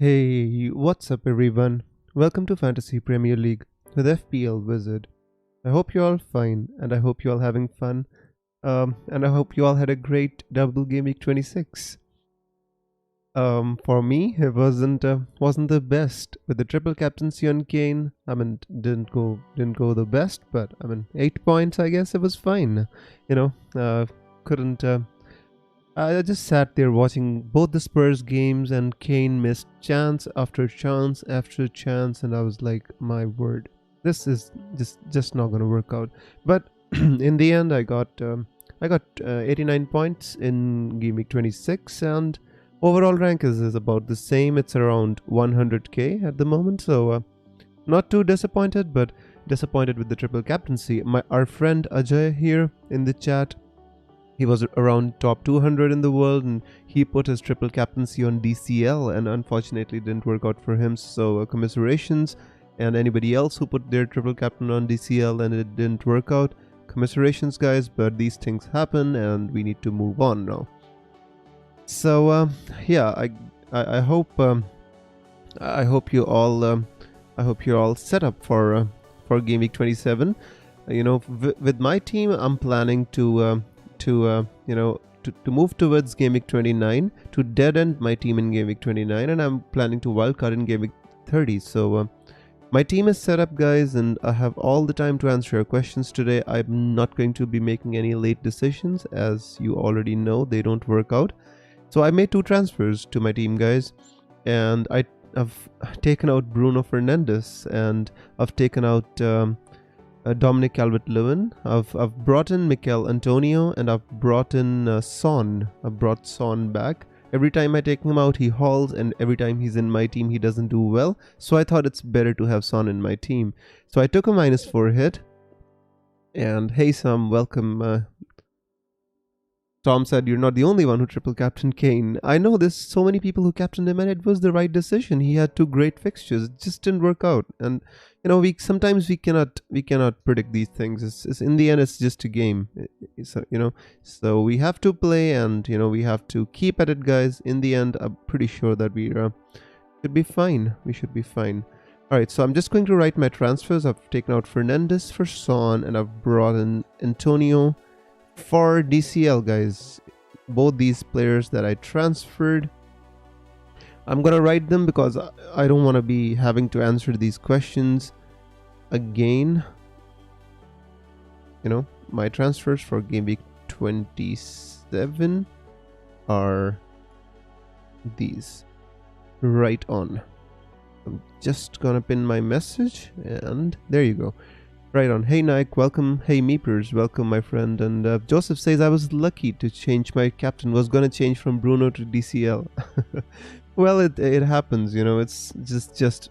Hey, what's up everyone? Welcome to Fantasy Premier League with FPL Wizard. I hope you're all fine and I hope you're all having fun. And I hope you all had a great double game week 26. For me, it wasn't the best with the triple captaincy on Kane. I mean, didn't go the best, but I mean, 8 points. I guess it was fine. You know, couldn't I just sat there watching both the Spurs games, and Kane missed chance after chance after chance, and I was like, my word, this is just not gonna work out. But in the end, I got 89 points in game week 26, and overall rank is about the same. It's around 100k at the moment, so not too disappointed, but disappointed with the triple captaincy. Our friend Ajay here in the chat, he was around top 200 in the world, and he put his triple captaincy on DCL, and unfortunately it didn't work out for him. So commiserations, and anybody else who put their triple captain on DCL and it didn't work out, commiserations guys, but these things happen and we need to move on now. So yeah, I hope I hope you all I hope you're all set up for game week 27. With my team, I'm planning to move towards game week 29, to dead end my team in game week 29, and I'm planning to wildcard in game week 30. So my team is set up guys, and I have all the time to answer your questions today. I'm not going to be making any late decisions, as you already know they don't work out. So I made 2 transfers to my team guys, and I've taken out Bruno Fernandes, and I've taken out Dominic Calvert-Lewin. I've brought in Mikel Antonio, and I've brought in Son. I've brought Son back. Every time I take him out, he hauls, and every time he's in my team, he doesn't do well. So I thought it's better to have Son in my team. So I took a -4 hit. And hey Sam, welcome. Tom said you're not the only one who triple captained Kane. I know there's so many people who captained him, and it was the right decision. He had 2 great fixtures. It just didn't work out. And sometimes we cannot predict these things. It's in the end, it's just a game. So we have to play, and we have to keep at it, guys. In the end, I'm pretty sure that we should be fine. We should be fine. All right, so I'm just going to write my transfers. I've taken out Fernandes for Son, and I've brought in Antonio for DCL, guys. Both these players that I transferred, I'm gonna write them because I don't want to be having to answer these questions again. My transfers for game week 27 are these. Right on. I'm just gonna pin my message, and there you go. Right on. Hey Nike, welcome. Hey Meepers, welcome my friend. And Joseph says I was lucky to change my captain. Was gonna change from Bruno to DCL. Well, it happens. It's just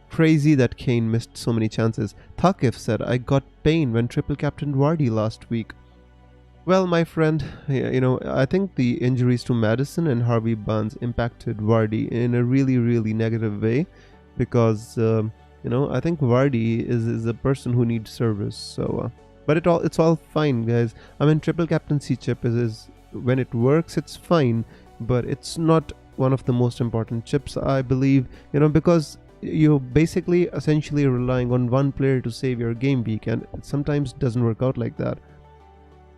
crazy that Kane missed so many chances. Thakif said I got pain when triple captained Vardy last week. Well, my friend, I think the injuries to Maddison and Harvey Barnes impacted Vardy in a really, really negative way, because I think Vardy is a person who needs service. So, but it's all fine, guys. I mean, triple captaincy chip is when it works, it's fine, but it's not one of the most important chips, I believe. Because you're basically essentially relying on one player to save your game week, and it sometimes doesn't work out like that.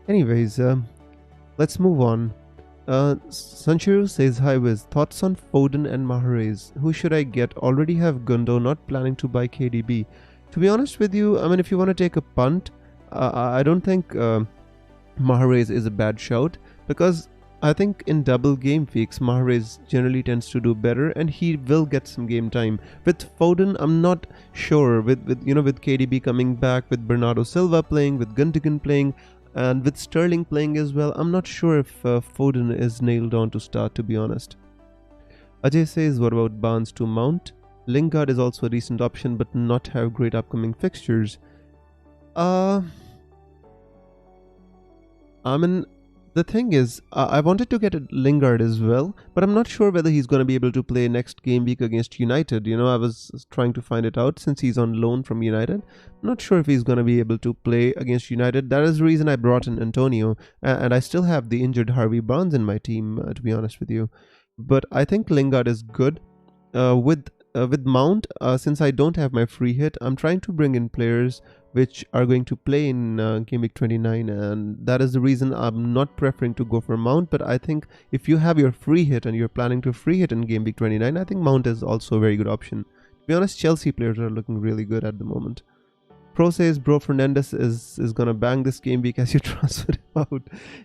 Anyways, let's move on. Sanchiru says, hi Wiz, thoughts on Foden and Mahrez? Who should I get? Already have Gundo, not planning to buy KDB. To be honest with you, I mean, if you want to take a punt, I don't think Mahrez is a bad shout, because I think in double game weeks, Mahrez generally tends to do better, and he will get some game time. With Foden, I'm not sure. With KDB coming back, with Bernardo Silva playing, with Gundogan playing, and with Sterling playing as well, I'm not sure if Foden is nailed on to start, to be honest. Ajay says, what about Barnes to Mount? Lingard is also a decent option, but not have great upcoming fixtures. I mean, the thing is, I wanted to get Lingard as well, but I'm not sure whether he's going to be able to play next game week against United. I was trying to find it out since he's on loan from United. I'm not sure if he's going to be able to play against United. That is the reason I brought in Antonio, and I still have the injured Harvey Barnes in my team, to be honest with you. But I think Lingard is good. with Mount, since I don't have my free hit, I'm trying to bring in players which are going to play in Gameweek 29, and that is the reason I'm not preferring to go for Mount. But I think if you have your free hit and you're planning to free hit in Gameweek 29, I think Mount is also a very good option. To be honest, Chelsea players are looking really good at the moment. Pro says Bro Fernandez is gonna bang this game week as you transfer him out.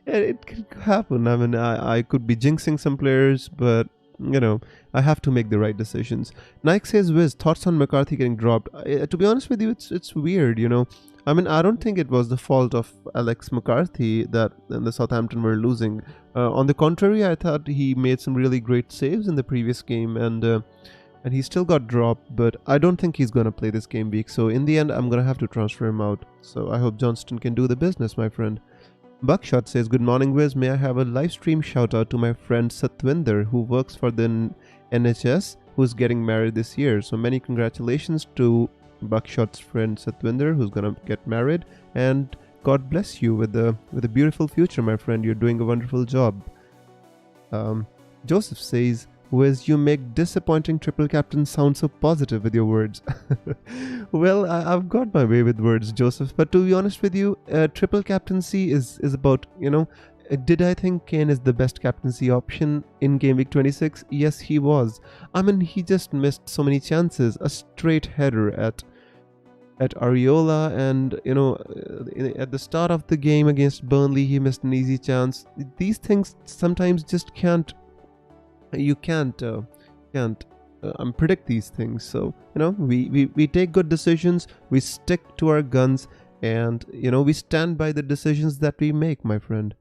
Yeah, it could happen. I mean, I could be jinxing some players, but you know, I have to make the right decisions. Nike says Wiz, thoughts on McCarthy getting dropped? To be honest with you, it's weird, you know. I mean, I don't think it was the fault of Alex McCarthy that the Southampton were losing. On the contrary, I thought he made some really great saves in the previous game, and he still got dropped, but I don't think he's going to play this game week. So in the end, I'm going to have to transfer him out. So I hope Johnston can do the business, my friend. Buckshot says, good morning, Wiz. May I have a live stream shout out to my friend Satwinder, who works for the NHS, who's getting married this year. So many congratulations to Buckshot's friend Satwinder, who's going to get married. And God bless you with a beautiful future, my friend. You're doing a wonderful job. Joseph says, Wiz, you make disappointing triple captain sound so positive with your words. Well, I've got my way with words, Joseph, but to be honest with you, triple captaincy is about, you know, did I think Kane is the best captaincy option in Game Week 26? Yes, he was. I mean, he just missed so many chances. A straight header at Areola, and you know, at the start of the game against Burnley, he missed an easy chance. These things sometimes just can't predict these things. So you know, we take good decisions, we stick to our guns, and you know, we stand by the decisions that we make, my friend.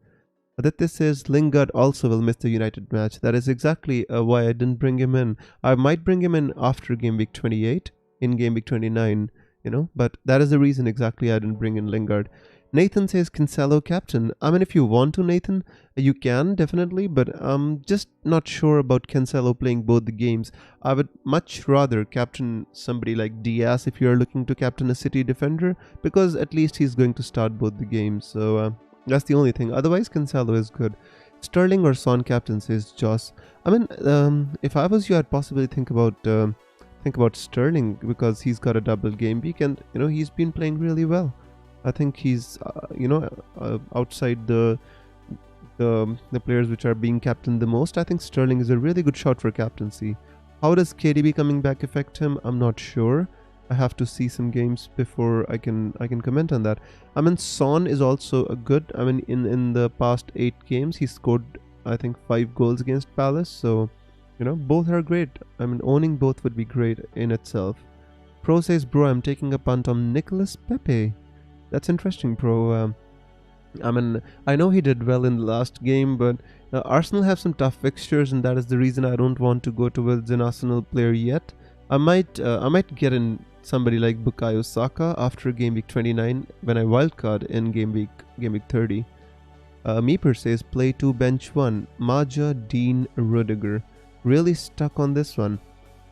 Aditya says Lingard also will miss the United match. That is exactly why I didn't bring him in. I might bring him in after game week 28, in game week 29, you know, but that is the reason exactly I didn't bring in Lingard. Nathan says Cancelo captain. I mean, if you want to, Nathan, you can definitely, but I'm just not sure about Cancelo playing both the games. I would much rather captain somebody like Diaz if you're looking to captain a City defender, because at least he's going to start both the games. So that's the only thing. Otherwise, Cancelo is good. Sterling or Son captain, says Joss. I mean, if I was you, I'd possibly think about Sterling, because he's got a double game week, and you know, he's been playing really well. I think he's, outside the players which are being captained the most, I think Sterling is a really good shot for captaincy. How does KDB coming back affect him? I'm not sure. I have to see some games before I can comment on that. I mean, Son is also a good. I mean, in the past 8 games, he scored, I think, 5 goals against Palace. So, you know, both are great. I mean, owning both would be great in itself. Pro says, bro, I'm taking a punt on Nicolas Pepe. That's interesting, Pro. I mean, I know he did well in the last game, but Arsenal have some tough fixtures, and that is the reason I don't want to go towards an Arsenal player yet. I might get in somebody like Bukayo Saka after game week 29 when I wildcard in game week 30. Meeper says play 2 bench 1, Maja, Dean, Rudiger. Really stuck on this one.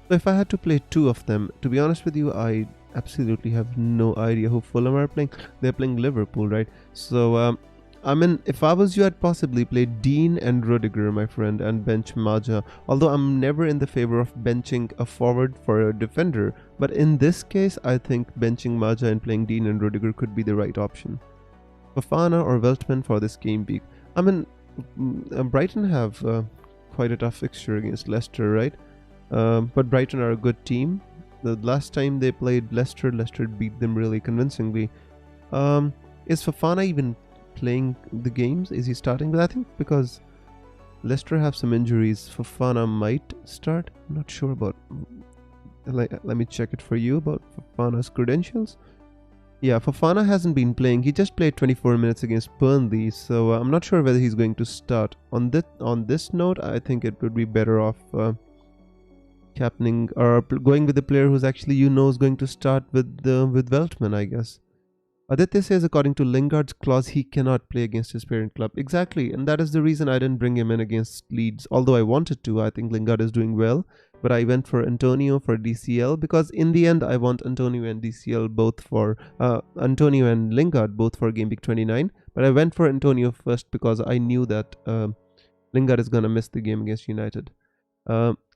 So if I had to play 2 of them, to be honest with you, I absolutely have no idea who Fulham are playing. They're playing Liverpool, right? So I mean, if I was you, I'd possibly play Dean and Rudiger, my friend, and bench Maja. Although I'm never in the favor of benching a forward for a defender, but in this case, I think benching Maja and playing Dean and Rudiger could be the right option. Fofana or Veltman for this game week. I mean, Brighton have quite a tough fixture against Leicester, right? But Brighton are a good team. The last time they played Leicester beat them really convincingly. Is Fofana even playing the games? Is he starting? But I think because Leicester have some injuries, Fofana might start. I'm not sure about. Let me check it for you about Fofana's credentials. Yeah, Fofana hasn't been playing. He just played 24 minutes against Burnley, so I'm not sure whether he's going to start. On this note, I think it would be better off captaining or going with the player who's actually is going to start with Veltman, I guess. Aditya says according to Lingard's clause, he cannot play against his parent club. Exactly, and that is the reason I didn't bring him in against Leeds. Although I wanted to, I think Lingard is doing well, but I went for Antonio for DCL because in the end I want Antonio and DCL both for Antonio and Lingard both for game week 29. But I went for Antonio first because I knew that Lingard is gonna miss the game against United.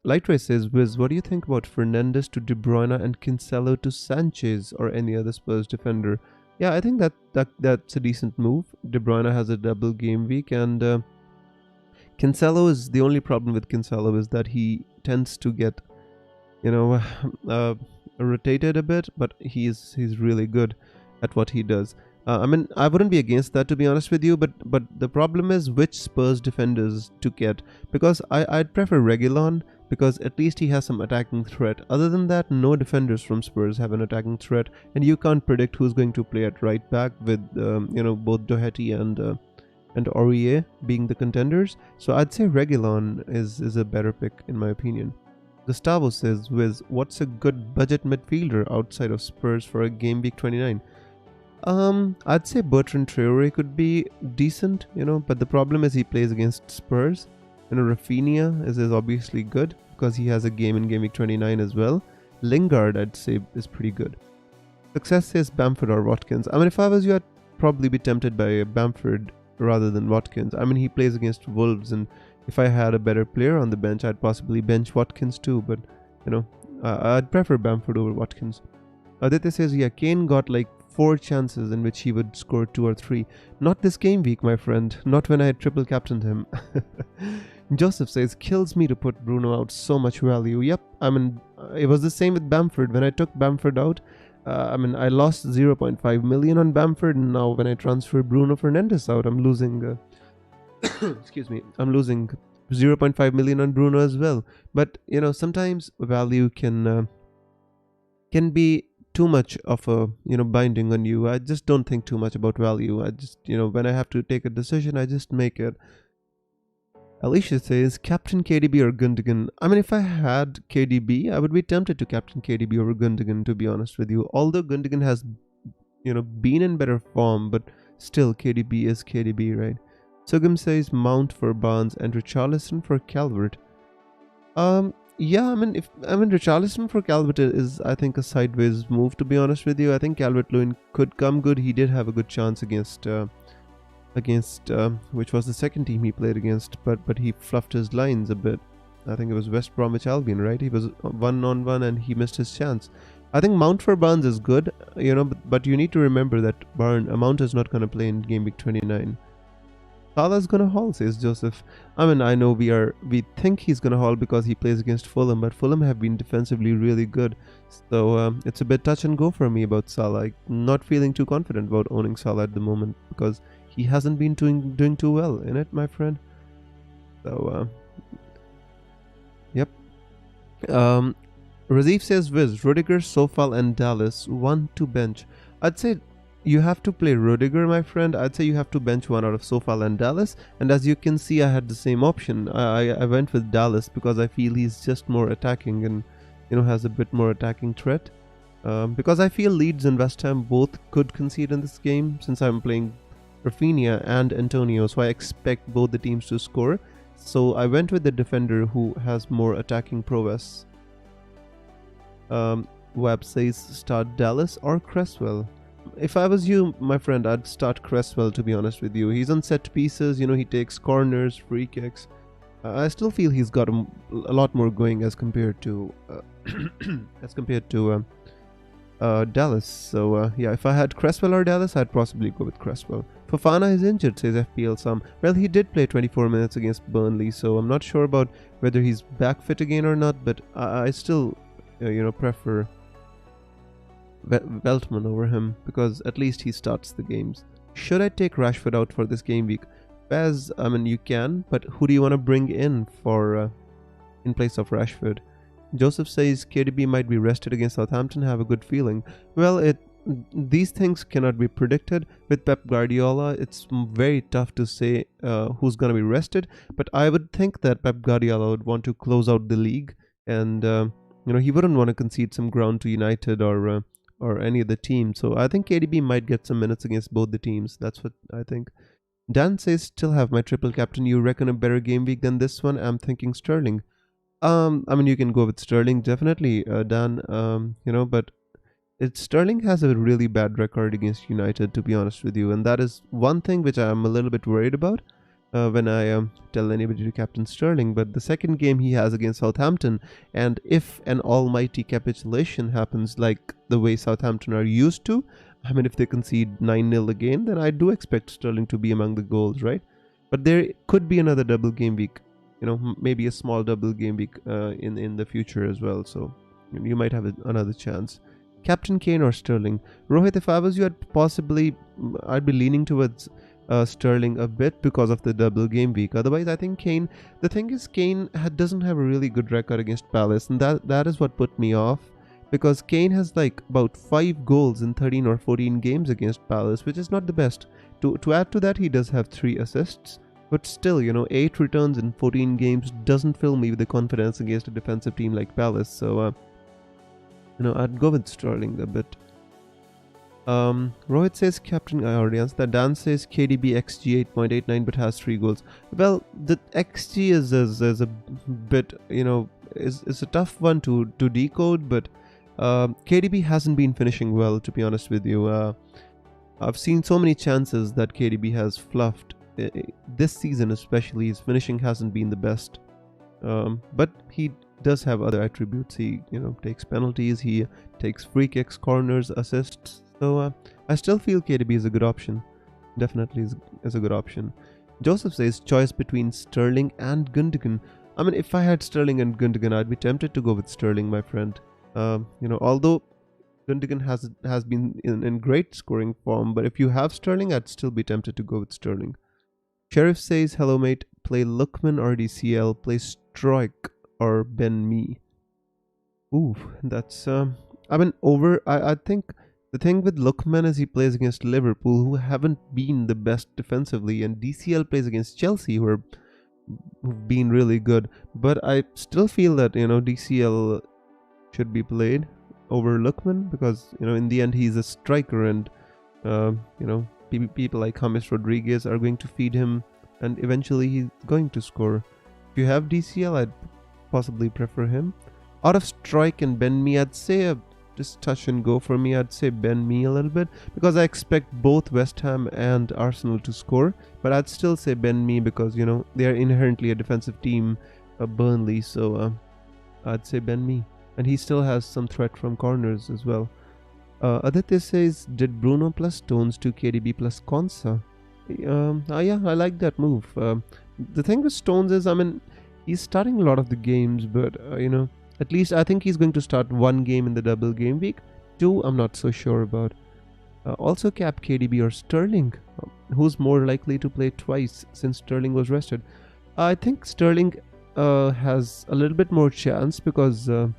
Light says, Wiz, what do you think about Fernandes to De Bruyne and Cancelo to Sanchez or any other Spurs defender? Yeah, I think that's a decent move. De Bruyne has a double game week, and Cancelo is the only problem with Cancelo is that he tends to get, you know, rotated a bit, but he's really good at what he does. I mean, I wouldn't be against that, to be honest with you, but the problem is which Spurs defenders to get, because I'd prefer Reguilon, because at least he has some attacking threat. Other than that, no defenders from Spurs have an attacking threat, and you can't predict who's going to play at right back with both Doherty and Aurier being the contenders. So I'd say Reguilon is a better pick in my opinion. Gustavo says, Wiz, what's a good budget midfielder outside of Spurs for a game week 29? I'd say Bertrand Traore could be decent, but the problem is he plays against Spurs. Rafinha is obviously good because he has a game in game week 29 as well. Lingard, I'd say, is pretty good. Success says Bamford or Watkins. I mean, if I was you, I'd probably be tempted by Bamford rather than Watkins. I mean, he plays against Wolves, and if I had a better player on the bench, I'd possibly bench Watkins too, but, I'd prefer Bamford over Watkins. Aditya says, yeah, Kane got like 4 chances in which he would score 2 or 3. Not this game week, my friend. Not when I had triple captained him. Joseph says, kills me to put Bruno out, so much value. Yep, I mean, it was the same with Bamford. When I took Bamford out, I lost 0.5 million on Bamford, and now when I transfer Bruno Fernandes out, I'm losing excuse me, I'm losing 0.5 million on Bruno as well. But sometimes value can be too much of a binding on you. I just don't think too much about value. I just when I have to take a decision, I just make it. Alicia says, Captain KDB or Gundogan? I mean, if I had KDB, I would be tempted to captain KDB over Gundogan, to be honest with you. Although Gundogan has, been in better form, but still KDB is KDB, right? Sugam says, Mount for Barnes and Richarlison for Calvert. Yeah, I mean, Richarlison for Calvert is, I think, a sideways move, to be honest with you. I think Calvert-Lewin could come good. He did have a good chance against which was the second team he played against, but he fluffed his lines a bit. I think it was West Bromwich Albion, right? He was 1-on-1 and he missed his chance. I think Mount for Barnes is good, but you need to remember that Mount is not going to play in game week 29. Salah's gonna haul, says Joseph. I mean, I know we think he's gonna haul because he plays against Fulham, but Fulham have been defensively really good. So it's a bit touch and go for me about Salah. I'm not feeling too confident about owning Salah at the moment because he hasn't been doing too well in it, my friend. So yep. Razif says, Viz, Rudiger, Sofal and Dallas, 1 to bench. I'd say you have to play Rudiger, my friend. I'd say you have to bench one out of Sofal and Dallas. And as you can see, I had the same option. I went with Dallas because I feel he's just more attacking and has a bit more attacking threat. Because I feel Leeds and West Ham both could concede in this game since I'm playing Rafinha and Antonio, so I expect both the teams to score. So I went with the defender who has more attacking prowess. Webb says start Dallas or Cresswell. If I was you, my friend, I'd start Cresswell, to be honest with you. He's on set pieces, he takes corners, free kicks. I still feel he's got a lot more going as compared to Dallas. So yeah, if I had Cresswell or Dallas, I'd possibly go with Cresswell. Fofana is injured, says FPL Sam. Well, he did play 24 minutes against Burnley, so I'm not sure about whether he's back fit again or not, but I still prefer Veltman over him because at least he starts the games. Should I take Rashford out for this game week? As I mean, you can, but who do you want to bring in for in place of Rashford? Joseph says KDB might be rested against Southampton. Have a good feeling. Well, these things cannot be predicted with Pep Guardiola. It's very tough to say who's going to be rested, but I would think that Pep Guardiola would want to close out the league, and he wouldn't want to concede some ground to United or any of the team. So I think KDB might get some minutes against both the teams. That's what I think. Dan says, still have my triple captain. You reckon a better game week than this one? I'm thinking Sterling. I mean, you can go with Sterling, definitely, Dan. But Sterling has a really bad record against United, to be honest with you. And that is one thing which I'm a little bit worried about. when I tell anybody to captain Sterling. But the second game he has against Southampton, and if an almighty capitulation happens like the way Southampton are used to, I mean, if they concede 9-0 again, then I do expect Sterling to be among the goals, right? But there could be another double game week, maybe a small double game week in the future as well. So you might have another chance. Captain Kane or Sterling? Rohit, if I was you, I'd be leaning towards Sterling a bit because of the double game week. Otherwise, I think Kane. The thing is, Kane doesn't have a really good record against Palace, and that is what put me off. Because Kane has like about 5 goals in 13 or 14 games against Palace, which is not the best. To add to that, he does have 3 assists. But still, 8 returns in 14 games doesn't fill me with the confidence against a defensive team like Palace. So, I'd go with Sterling a bit. Rohit says Captain, I already answered that. Dan says KDB XG 8.89 but has 3 goals. Well, the XG is a bit, is a tough one to decode, but KDB hasn't been finishing well, to be honest with you. I've seen so many chances that KDB has fluffed. This season especially, his finishing hasn't been the best. But he does have other attributes. He, takes penalties, he takes free kicks, corners, assists. So I still feel KDB is a good option. Definitely is a good option. Joseph says choice between Sterling and Gundogan. I mean, if I had Sterling and Gundogan, I'd be tempted to go with Sterling, my friend. Although Gundogan has been in great scoring form, but if you have Sterling, I'd still be tempted to go with Sterling. Sheriff says, hello mate, play Lookman or DCL, play Strike or Ben Me. Ooh, that's I think the thing with Lookman is he plays against Liverpool, who haven't been the best defensively, and DCL plays against Chelsea, who've been really good. But I still feel that DCL should be played over Lookman because in the end he's a striker, and people like James Rodriguez are going to feed him, and eventually he's going to score. If you have DCL, I'd possibly prefer him. Out of Strike and Ben Me, I'd say just touch and go for me. I'd say Ben Me a little bit because I expect both West Ham and Arsenal to score, but I'd still say Ben Me because they are inherently a defensive team, Burnley. So I'd say Ben Me, and he still has some threat from corners as well. Aditya says, did Bruno plus Stones to KDB plus Konsa? Yeah, I like that move. The thing with Stones is, he's starting a lot of the games, but at least I think he's going to start 1 game in the double game week. 2, I'm not so sure about. Also cap KDB or Sterling. Who's more likely to play twice since Sterling was rested? I think Sterling has a little bit more chance because the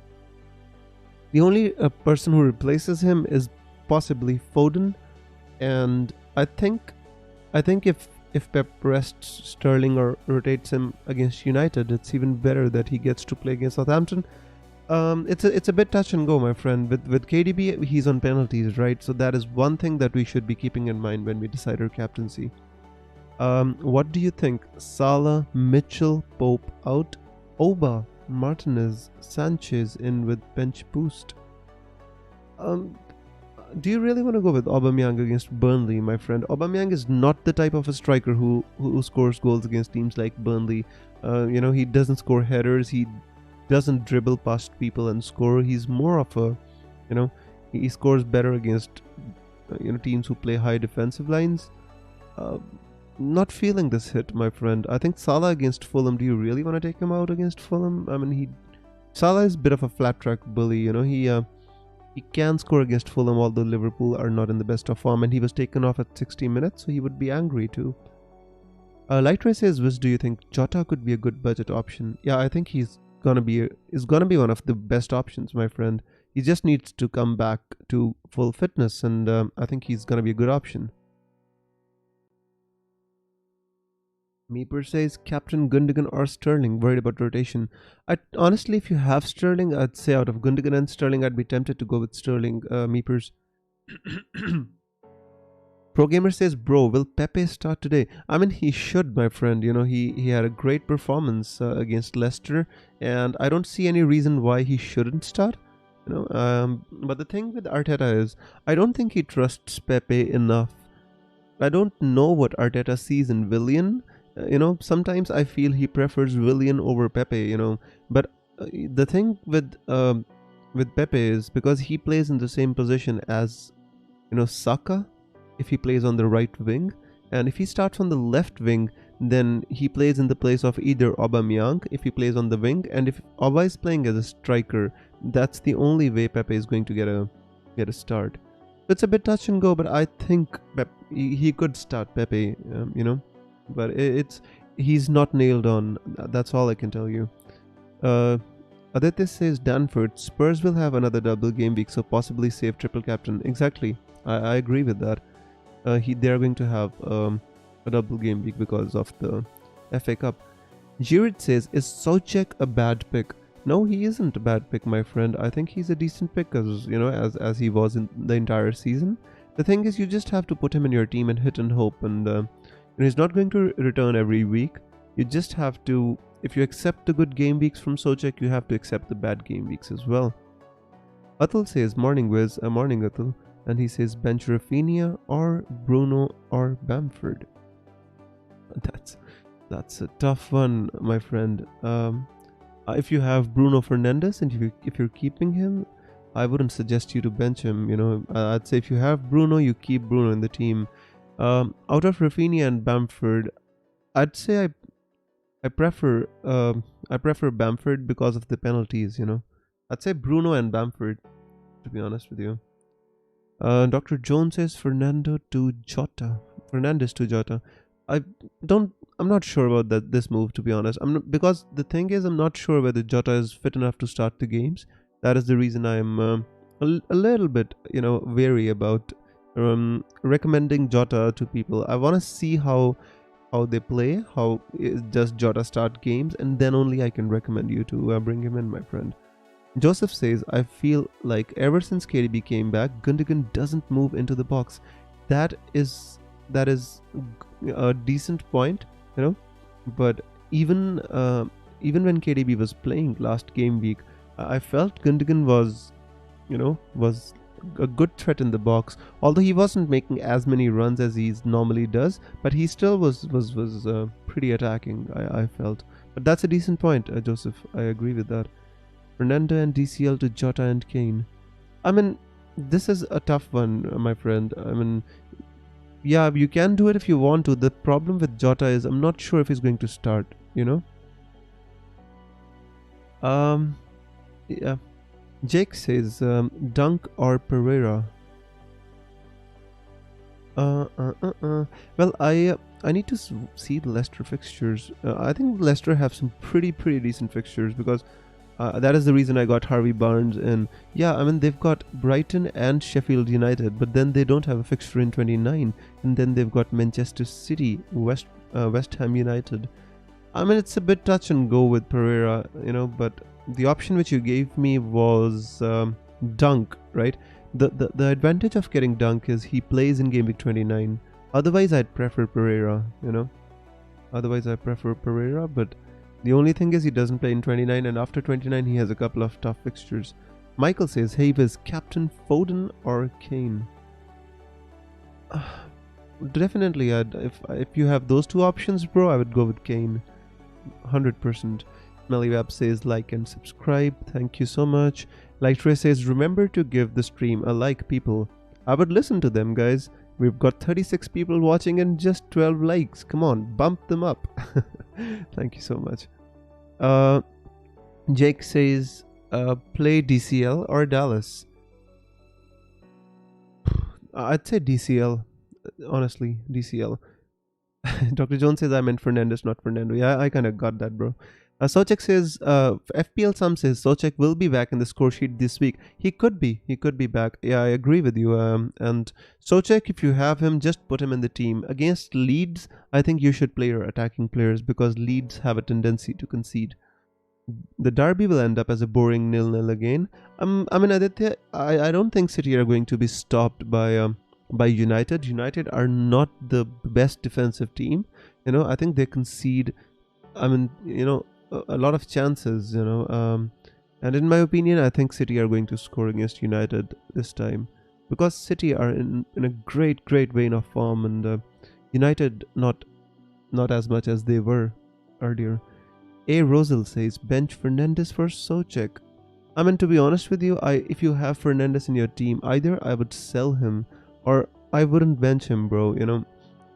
only person who replaces him is possibly Foden, and I think if Pep rests Sterling or rotates him against United, it's even better that he gets to play against Southampton. It's a bit touch and go, my friend. With KDB, he's on penalties, right? So that is one thing that we should be keeping in mind when we decide our captaincy. What do you think? Salah, Mitchell, Pope out, Oba, Martinez, Sanchez in with bench boost. Do you really want to go with Aubameyang against Burnley, my friend? Aubameyang is not the type of a striker who scores goals against teams like Burnley. He doesn't score headers. He doesn't dribble past people and score. He's more of a, he scores better against, teams who play high defensive lines. Not feeling this hit, my friend. I think Salah against Fulham. Do you really want to take him out against Fulham? Salah is a bit of a flat track bully. He can score against Fulham, although Liverpool are not in the best of form, and he was taken off at 60 minutes, so he would be angry too. Lightray says, Wiz, do you think Jota could be a good budget option? Yeah, I think he's gonna be one of the best options, my friend. He just needs to come back to full fitness, and I think he's gonna be a good option. Meeper says Captain Gundogan or Sterling, worried about rotation. Honestly, if you have Sterling, I'd say out of Gundogan and Sterling, I'd be tempted to go with Sterling. Meepers. Pro Gamer says, bro, will Pepe start today? He should, my friend. He had a great performance against Leicester, and I don't see any reason why he shouldn't start. But the thing with Arteta is, I don't think he trusts Pepe enough. I don't know what Arteta sees in Willian. Sometimes I feel he prefers Willian over Pepe, but the thing with Pepe is because he plays in the same position as Saka, if he plays on the right wing, and if he starts on the left wing, then he plays in the place of either Aubameyang if he plays on the wing, and if Auba is playing as a striker, that's the only way Pepe is going to get a start. It's a bit touch and go, but I think he could start Pepe, but he's not nailed on. That's all I can tell you. Aditya says Danford, Spurs will have another double game week, so possibly save triple captain. Exactly. I agree with that. They are going to have a double game week because of the FA Cup. Giroud says, is Soucek a bad pick? No, he isn't a bad pick, my friend. I think he's a decent pick as he was in the entire season. The thing is, you just have to put him in your team and hit and hope, and he's not going to return every week. You just have to, if you accept the good game weeks from Soucek, you have to accept the bad game weeks as well. Atul says, morning Wiz, morning Atul. And he says bench Rafinha or Bruno or Bamford. That's a tough one, my friend. If you have Bruno Fernandes and if you're keeping him, I wouldn't suggest you to bench him. I'd say if you have Bruno, you keep Bruno in the team. Out of Rafinha and Bamford, I'd say I prefer Bamford because of the penalties. I'd say Bruno and Bamford, to be honest with you. Dr. Jones says Fernandes to Jota. I'm not sure about this move, to be honest. Because the thing is, I'm not sure whether Jota is fit enough to start the games. That is the reason I'm a little bit, wary about recommending Jota to people. I want to see how they play, how does Jota start games, and then only I can recommend you to bring him in, my friend. Joseph says, I feel like ever since KDB came back, Gundogan doesn't move into the box. That is a decent point, but even when KDB was playing last game week, I felt Gundogan was a good threat in the box, although he wasn't making as many runs as he normally does, but he still was pretty attacking, I felt. But that's a decent point, Joseph. I agree with that. Fernando and DCL to Jota and Kane. I mean, this is a tough one, my friend. I mean, yeah, you can do it if you want to. The problem with Jota is I'm not sure if he's going to start, Yeah. Jake says, Dunk or Pereira? Well, I need to see the Leicester fixtures. I think Leicester have some pretty decent fixtures because that is the reason I got Harvey Barnes. And yeah, I mean, they've got Brighton and Sheffield United, but then they don't have a fixture in 29. And then they've got Manchester City, West Ham United. I mean, it's a bit touch and go with Pereira, but the option which you gave me was Dunk, right? The advantage of getting Dunk is he plays in Gameweek 29. Otherwise, I'd prefer Pereira, but the only thing is he doesn't play in 29, and after 29 he has a couple of tough fixtures. Michael says, hey Viz, Captain Foden or Kane? Definitely, if you have those two options, bro, I would go with Kane. 100%. Melliweb says, like and subscribe. Thank you so much. Lightre says, remember to give the stream a like, people. I would listen to them, guys. We've got 36 people watching and just 12 likes. Come on, bump them up. Thank you so much. Jake says, play DCL or Dallas? I'd say DCL. Honestly, DCL. Dr. Jones says, I meant Fernandes, not Fernando. Yeah, I kind of got that, bro. Soucek says, FPL Sam says, Soucek will be back in the score sheet this week. He could be back. Yeah, I agree with you. And Soucek, if you have him, just put him in the team. Against Leeds, I think you should play your attacking players because Leeds have a tendency to concede. The derby will end up as a boring 0-0 again. I mean, Aditya, I don't think City are going to be stopped by United. United are not the best defensive team. I think they concede, a lot of chances, and in my opinion, I think City are going to score against United this time because City are in a great vein of form, and United not not as much as they were earlier. A. Rosal says bench Fernandes for Soucek. I mean, to be honest with you, if you have Fernandes in your team, either I would sell him or I wouldn't bench him, bro. You know,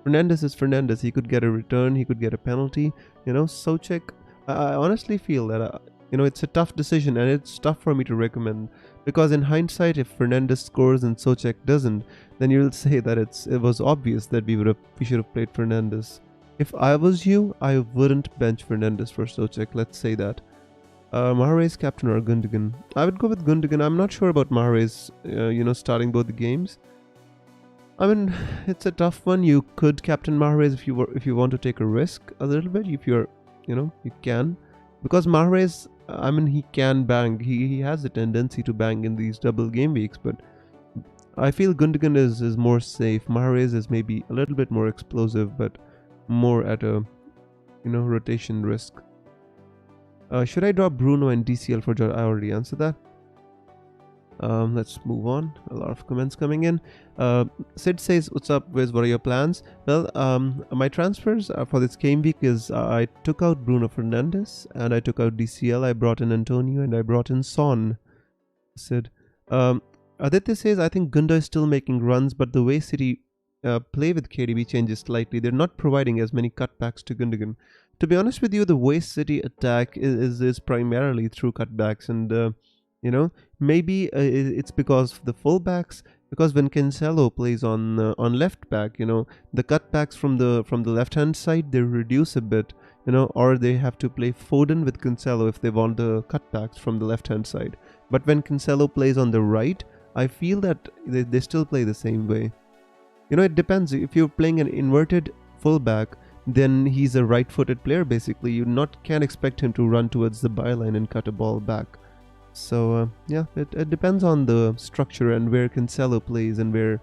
Fernandes is Fernandes. He could get a return, he could get a penalty. You know, Soucek, I honestly feel that, it's a tough decision and it's tough for me to recommend. Because in hindsight, if Fernandes scores and Soucek doesn't, then you'll say that it was obvious that we should have played Fernandes. If I was you, I wouldn't bench Fernandes for Soucek, let's say that. Mahrez captain or Gundogan? I would go with Gundogan. I'm not sure about Mahrez, starting both the games. I mean, it's a tough one. You could captain Mahrez if you want to take a risk a little bit. If you can, because Mahrez, he can bang. He has a tendency to bang in these double game weeks, but I feel Gundogan is more safe. Mahrez is maybe a little bit more explosive, but more at a rotation risk. Should I drop Bruno and DCL for Jota? I already answered that. Let's move on. A lot of comments coming in. Sid says, what's up, Wiz? What are your plans? Well, my transfers for this game week is I took out Bruno Fernandes and I took out DCL. I brought in Antonio and I brought in Son. Sid. Aditya says, I think Gunda is still making runs, but the way City play with KDB changes slightly. They're not providing as many cutbacks to Gundogan. To be honest with you, the way City attack is primarily through cutbacks, and maybe it's because of the fullbacks. Because when Cancelo plays on left back, the cutbacks from the left hand side, they reduce a bit, or they have to play Foden with Cancelo if they want the cutbacks from the left hand side. But when Cancelo plays on the right, I feel that they still play the same way. It depends. If you're playing an inverted fullback, then he's a right-footed player basically. You can't expect him to run towards the byline and cut a ball back. So it depends on the structure and where Cancelo plays and where,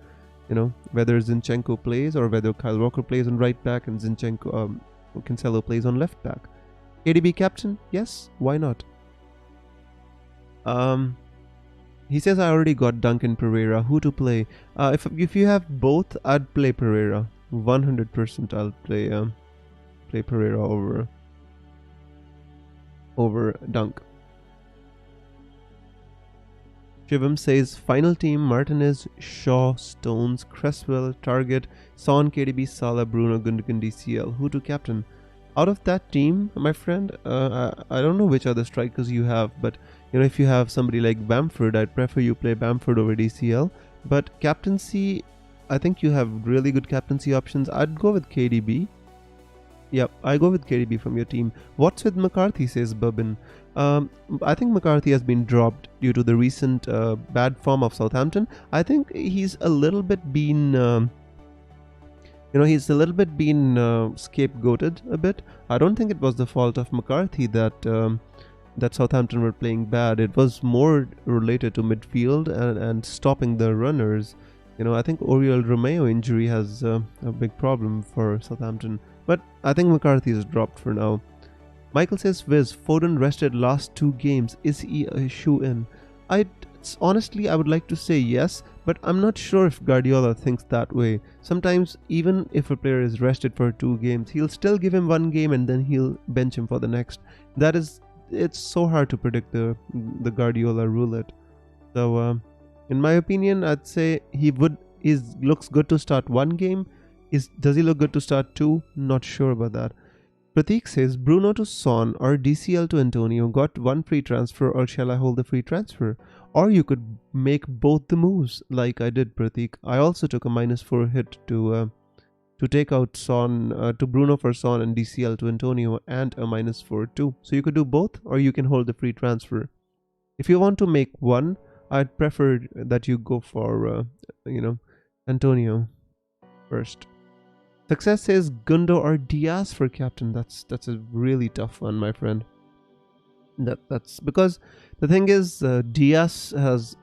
whether Zinchenko plays or whether Kyle Walker plays on right back and Cancelo plays on left back. KDB captain? Yes, why not? He says I already got Duncan Pereira. Who to play? If you have both, I'd play Pereira. 100% I'll play Pereira over Dunk. Shivam says final team: Martinez, Shaw, Stones, Cresswell, Target, Son, KDB, Salah, Bruno, Gundogan, DCL. Who to captain? Out of that team, my friend, I don't know which other strikers you have, but if you have somebody like Bamford, I'd prefer you play Bamford over DCL. But captaincy, I think you have really good captaincy options. I'd go with KDB. Yep, I go with KDB from your team. What's with McCarthy, says Bubin. I think McCarthy has been dropped due to the recent bad form of Southampton. I think he's a little bit been... he's a little bit been scapegoated a bit. I don't think it was the fault of McCarthy that Southampton were playing bad. It was more related to midfield and stopping the runners. I think Oriol Romeo injury has a big problem for Southampton. But I think McCarthy is dropped for now. Michael says, Viz, Foden rested last 2 games. Is he a shoe-in? Honestly, I would like to say yes, but I'm not sure if Guardiola thinks that way. Sometimes, even if a player is rested for 2 games, he'll still give him 1 game and then he'll bench him for the next. It's so hard to predict the Guardiola roulette. So, in my opinion, I'd say he looks good to start 1 game. Does he look good to start 2? Not sure about that. Pratik says, Bruno to Son or DCL to Antonio, got 1 free transfer, or shall I hold the free transfer? Or you could make both the moves like I did, Pratik. I also took a -4 hit to take out Son, to Bruno for Son and DCL to Antonio, and a -4 too. So you could do both, or you can hold the free transfer. If you want to make one, I'd prefer that you go for, Antonio first. Success says Gundo or Diaz for captain. That's a really tough one, my friend. That's because the thing is, Diaz has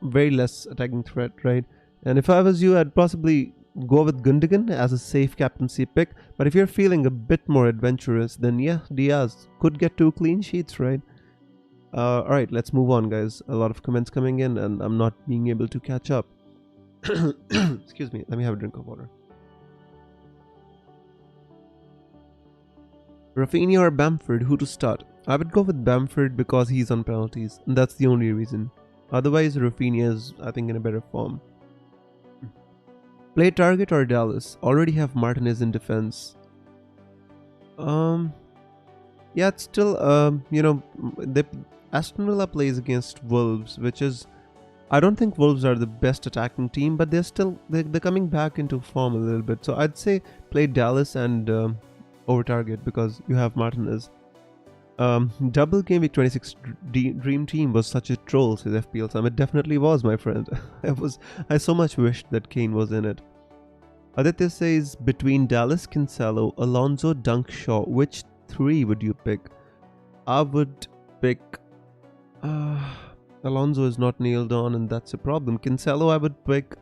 very less attacking threat, right? And if I was you, I'd possibly go with Gundogan as a safe captaincy pick. But if you're feeling a bit more adventurous, then yeah, Diaz could get 2 clean sheets, right? Alright, let's move on, guys. A lot of comments coming in and I'm not being able to catch up. Excuse me, let me have a drink of water. Rafinha or Bamford, who to start? I would go with Bamford because he's on penalties. And that's the only reason. Otherwise, Rafinha is, I think, in a better form. Play Target or Dallas? Already have Martinez in defense. Yeah, it's still, Aston Villa plays against Wolves, which is, I don't think Wolves are the best attacking team, but they're coming back into form a little bit. So I'd say play Dallas and over Target because you have Martinez. Double Gameweek 26 Dream Team was such a troll, says FPL Sam. It definitely was, my friend. I so much wished that Kane was in it. Aditya says, between Dallas, Cancelo, Alonso, Dunk, Shaw, which 3 would you pick? I would pick... Alonso is not nailed on and that's a problem. Cancelo I would pick...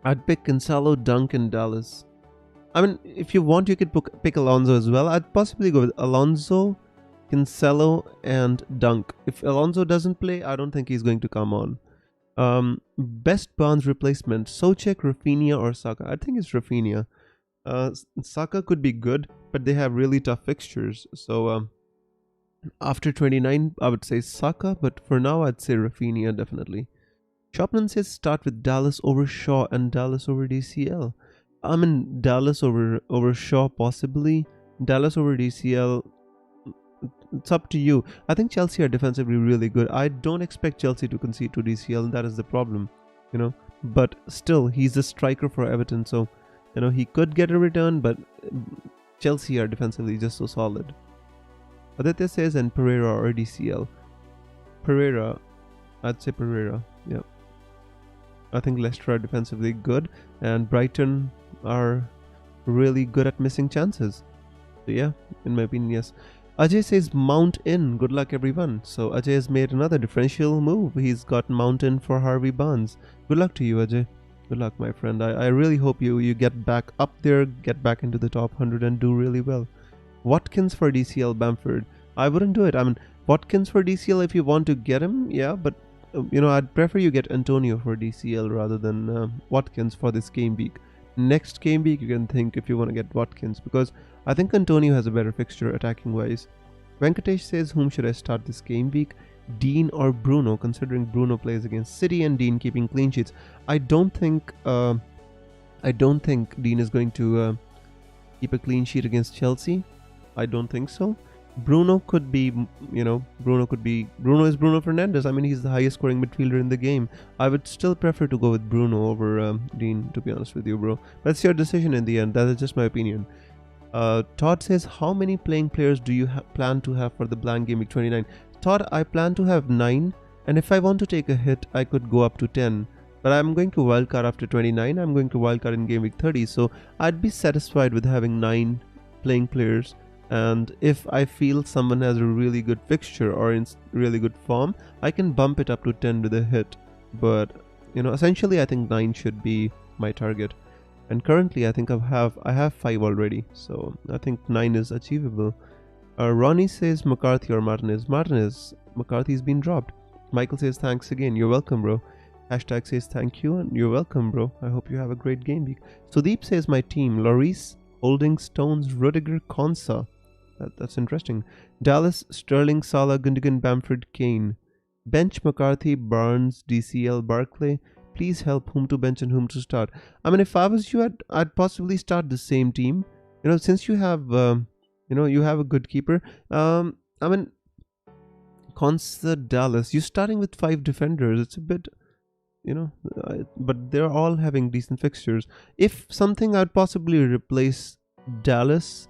I'd pick Cancelo, Dunk and Dallas. I mean, if you want, you could pick Alonso as well. I'd possibly go with Alonso, Cancelo, and Dunk. If Alonso doesn't play, I don't think he's going to come on. Best Barnes replacement: Soucek, Rafinha, or Saka? I think it's Rafinha. Saka could be good, but they have really tough fixtures. So after 29, I would say Saka, but for now, I'd say Rafinha definitely. Shopman says start with Dallas over Shaw and Dallas over DCL. I mean, Dallas over Shaw possibly. Dallas over DCL, it's up to you. I think Chelsea are defensively really good. I don't expect Chelsea to concede to DCL, and that is the problem, But still, he's a striker for Everton, so, he could get a return, but Chelsea are defensively just so solid. Aditya says, and Pereira or DCL. Pereira, I'd say Pereira, yeah. I think Leicester are defensively good, and Brighton are really good at missing chances. So yeah, in my opinion, yes. Ajay says Mount in. Good luck, everyone. So Ajay has made another differential move. He's got Mount in for Harvey Barnes. Good luck to you, Ajay. Good luck, my friend. I really hope you get back up there, get back into the top 100 and do really well. Watkins for DCL, Bamford. I wouldn't do it. I mean, Watkins for DCL if you want to get him, yeah, but I'd prefer you get Antonio for DCL rather than Watkins for this game week. Next game week, you can think if you want to get Watkins, because I think Antonio has a better fixture attacking wise. Venkatesh says, whom should I start this game week? Dean or Bruno, considering Bruno plays against City and Dean keeping clean sheets. I don't think Dean is going to keep a clean sheet against Chelsea. I don't think so. Bruno could be, Bruno is Bruno Fernandes. I mean, he's the highest scoring midfielder in the game. I would still prefer to go with Bruno over Dean, to be honest with you, bro. That's your decision in the end. That is just my opinion. Todd says, how many playing players do you plan to have for the blank game week 29? Todd, I plan to have 9, and if I want to take a hit, I could go up to 10. But I'm going to wildcard after 29. I'm going to wildcard in game week 30, so I'd be satisfied with having 9 playing players. And if I feel someone has a really good fixture or in really good form, I can bump it up to 10 with a hit. But, essentially I think 9 should be my target. And currently I think I have 5 already. So I think 9 is achievable. Ronnie says McCarthy or Martinez. McCarthy's been dropped. Michael says thanks again. You're welcome, bro. Hashtag says thank you and you're welcome, bro. I hope you have a great game week. Sudeep says my team. Lloris, Holding, Stones, Rudiger, Konsa. That's interesting. Dallas, Sterling, Salah, Gundogan, Bamford, Kane. Bench McCarthy, Barnes, DCL, Barkley. Please help whom to bench and whom to start. I mean, if I was you, I'd possibly start the same team. Since you have, you have a good keeper. I mean, Konsa, Dallas. You're starting with 5 defenders. It's a bit, but they're all having decent fixtures. If something, I'd possibly replace Dallas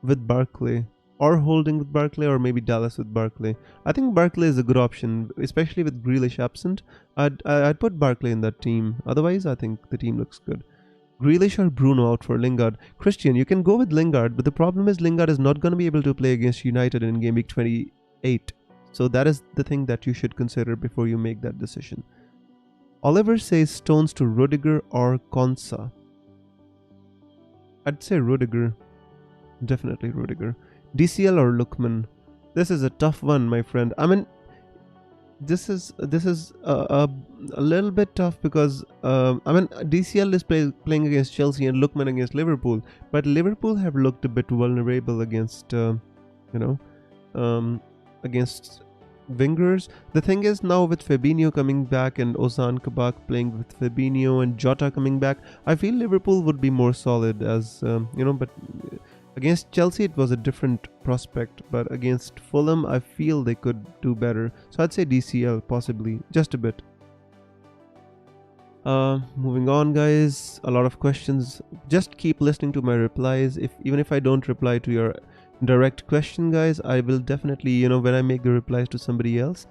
with Barkley, or Holding with Barkley, or maybe Dallas with Barkley. I think Barkley is a good option, especially with Grealish absent. I'd put Barkley in that team. Otherwise, I think the team looks good. Grealish or Bruno out for Lingard. Christian, you can go with Lingard, but the problem is Lingard is not going to be able to play against United in game week 28. So that is the thing that you should consider before you make that decision. Oliver says Stones to Rudiger or Konsa. I'd say Rudiger. Definitely Rudiger. DCL or Lookman. This is a tough one, my friend. I mean, this is a little bit tough because I mean DCL is playing against Chelsea and Lookman against Liverpool, but Liverpool have looked a bit vulnerable against you know against wingers. The thing is, now with Fabinho coming back and Ozan Kabak playing with Fabinho and Jota coming back, I feel Liverpool would be more solid as but against Chelsea it was a different prospect, but against Fulham I feel they could do better. So I'd say DCL possibly, just a bit. Moving on, guys. A lot of questions. Just keep listening to my replies. Even if I don't reply to your direct question, guys, I will definitely, when I make the replies to somebody else,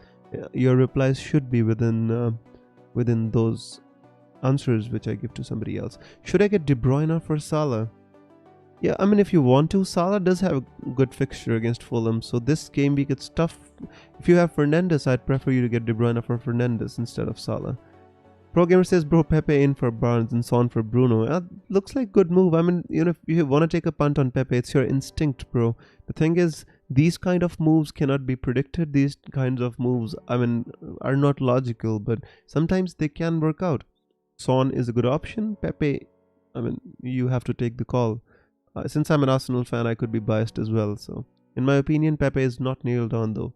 your replies should be within those answers which I give to somebody else. Should I get De Bruyne for Salah? Yeah, I mean, if you want to, Salah does have a good fixture against Fulham, so this game week it's tough. If you have Fernandes, I'd prefer you to get De Bruyne for Fernandes instead of Salah. Pro Gamer says, bro, Pepe in for Barnes and Son for Bruno. Looks like good move. I mean, if you want to take a punt on Pepe, it's your instinct, bro. The thing is, these kind of moves cannot be predicted. These kinds of moves, I mean, are not logical, but sometimes they can work out. Son is a good option. Pepe, I mean, you have to take the call. Since I'm an Arsenal fan, I could be biased as well. So, in my opinion, Pepe is not nailed on though.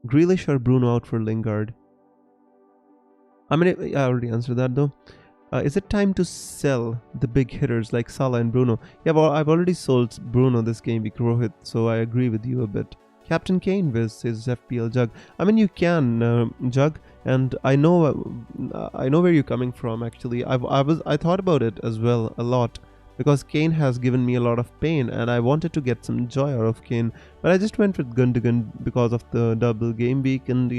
Grealish or Bruno out for Lingard? I mean, I already answered that though. Is it time to sell the big hitters like Salah and Bruno? Yeah, well, I've already sold Bruno this game week, Rohit, so I agree with you a bit. Captain Kane says FPL Jug. I mean, you can, Jug, and I know where you're coming from. Actually, I thought about it as well a lot. Because Kane has given me a lot of pain and I wanted to get some joy out of Kane. But I just went with Gundogan because of the double game week and,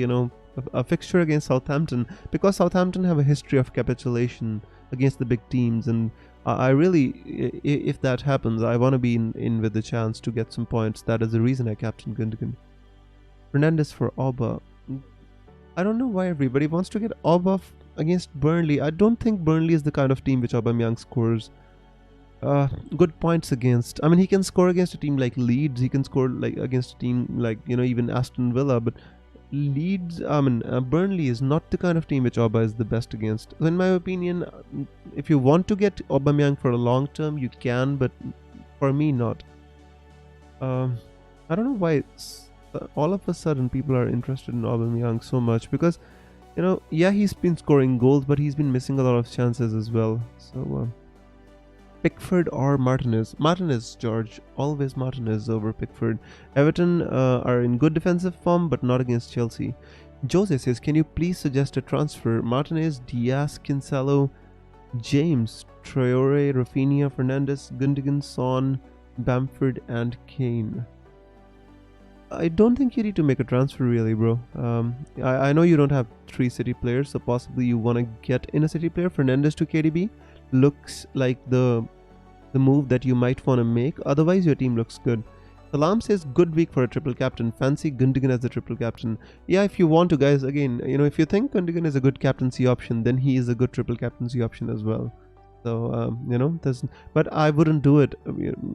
a fixture against Southampton. Because Southampton have a history of capitulation against the big teams. And I really, if that happens, I want to be in with the chance to get some points. That is the reason I captained Gundogan. Fernandes for Auba. I don't know why everybody wants to get Auba against Burnley. I don't think Burnley is the kind of team which Aubameyang scores good points against. I mean, he can score against a team like Leeds. He can score like against a team like even Aston Villa. But Burnley is not the kind of team which Auba is the best against. So in my opinion, if you want to get Aubameyang for a long term, you can. But for me, not. I don't know why all of a sudden people are interested in Aubameyang so much because yeah, he's been scoring goals, but he's been missing a lot of chances as well. So. Pickford or Martinez? Martinez, George. Always Martinez over Pickford. Everton are in good defensive form, but not against Chelsea. Jose says, can you please suggest a transfer? Martinez, Diaz, Kinsalo, James, Traore, Rafinha, Fernandes, Gundogan, Son, Bamford, and Kane. I don't think you need to make a transfer really, bro. I know you don't have 3 City players, so possibly you want to get in a City player. Fernandes to KDB looks like the move that you might want to make. Otherwise, your team looks good. Salam says, good week for a triple captain. Fancy Gundogan as the triple captain. Yeah, if you want to, guys, again, if you think Gundogan is a good captaincy option, then he is a good triple captaincy option as well. So, but I wouldn't do it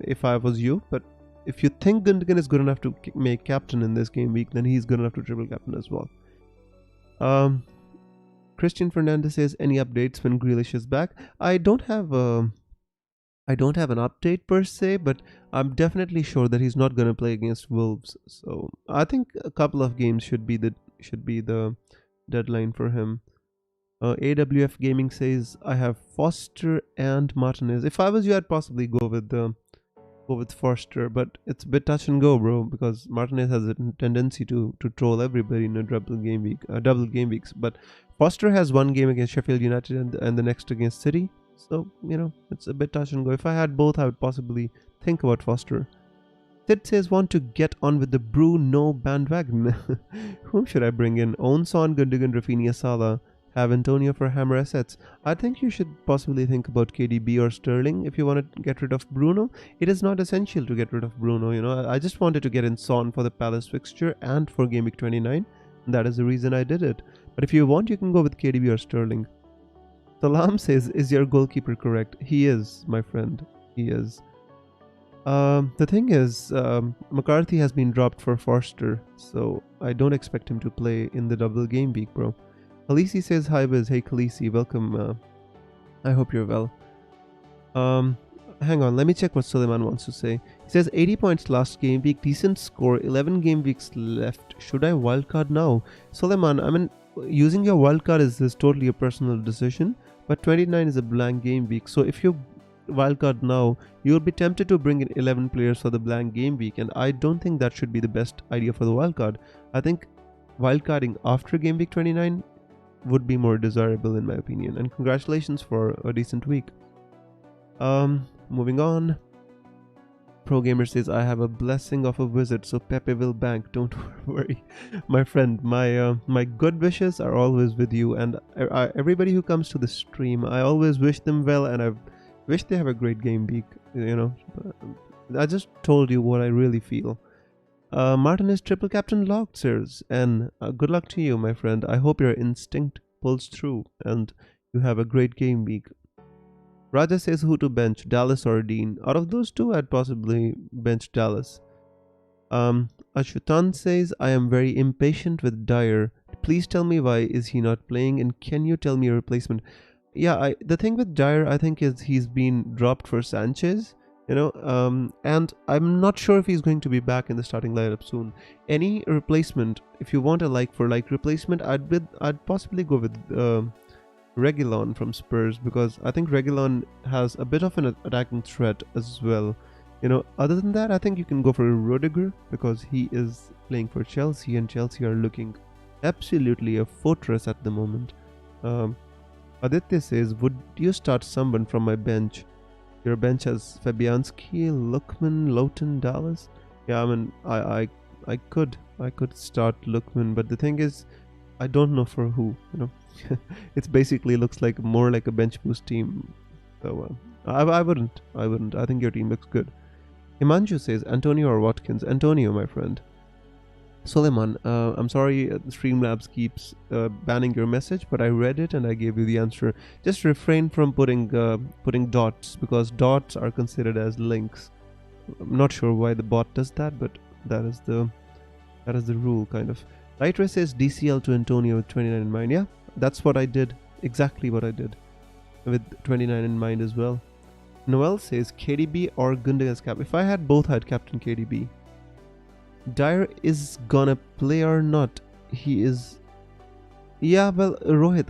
if I was you. But if you think Gundogan is good enough to make captain in this game week, then he's good enough to triple captain as well. Christian Fernandez says, any updates when Grealish is back? I don't have an update per se, but I'm definitely sure that he's not going to play against Wolves. So I think a couple of games should be the deadline for him. AWF Gaming says, I have Foster and Martinez. If I was you, I'd possibly go with Foster, but it's a bit touch and go, bro, because Martinez has a tendency to troll everybody in a double game weeks. But Foster has one game against Sheffield United and the next against City, so it's a bit touch and go. If I had both, I would possibly think about Foster. Sid says, want to get on with the Bruno bandwagon. Whom should I bring in? Own Son, Gundogan, Rafinha, Salah. Have Antonio for hammer assets. I think you should possibly think about KDB or Sterling if you want to get rid of Bruno. It is not essential to get rid of Bruno. I just wanted to get in Son for the Palace fixture and for Gameweek 29. That is the reason I did it. But if you want, you can go with KDB or Sterling. Salam says, is your goalkeeper correct? He is, my friend. He is. The thing is, McCarthy has been dropped for Forster, so I don't expect him to play in the double game week, bro. Khaleesi says hi, Biz. Hey, Khaleesi, welcome. I hope you're well. Hang on, let me check what Suleiman wants to say. He says 80 points last game week, decent score, 11 game weeks left. Should I wildcard now? Suleiman, I mean, using your wildcard is totally a personal decision, but 29 is a blank game week. So if you wildcard now, you'll be tempted to bring in 11 players for the blank game week, and I don't think that should be the best idea for the wildcard. I think wildcarding after game week 29 would be more desirable in my opinion, and congratulations for a decent week. Moving on. Pro Gamer says, I have a blessing of a wizard, so Pepe will bank. Don't worry, my friend. My good wishes are always with you, and everybody who comes to the stream, I always wish them well, and I wish they have a great game week. You know, I just told you what I really feel. Martin is triple captain locked, sirs, and good luck to you, my friend. I hope your instinct pulls through, and you have a great game week. Raja says who to bench, Dallas or Dean. Out of those two, I'd possibly bench Dallas. Ashutan says, I am very impatient with Dyer. Please tell me why is he not playing, and can you tell me a replacement? Yeah, the thing with Dyer, I think, is he's been dropped for Sanchez, you know, and I'm not sure if he's going to be back in the starting lineup soon. Any replacement, if you want a like-for-like replacement, I'd possibly go with Reguilon from Spurs, because I think Reguilon has a bit of an attacking threat as well. You know, other than that, I think you can go for Rudiger, because he is playing for Chelsea, and Chelsea are looking absolutely a fortress at the moment. Aditya says, would you start someone from my bench? Your bench has Fabianski, Lookman, Lowton, Dallas. Yeah, I mean, I could start Lookman, but the thing is, I don't know for who, you know. It basically looks like more like a bench boost team. So I wouldn't. I think your team looks good. Himanshu says Antonio or Watkins. Antonio, my friend. Suleiman, I'm sorry Streamlabs keeps banning your message, but I read it and I gave you the answer. Just refrain from putting dots, because dots are considered as links. I'm not sure why the bot does that, but that is the rule, kind of. Lightra says DCL to Antonio with 29 in mind. Yeah, that's what I did. Exactly what I did. With 29 in mind as well. Noel says KDB or Gundogan's cap. If I had both, I'd captain KDB. Dyer is gonna play or not? He is. Yeah, well, Rohit,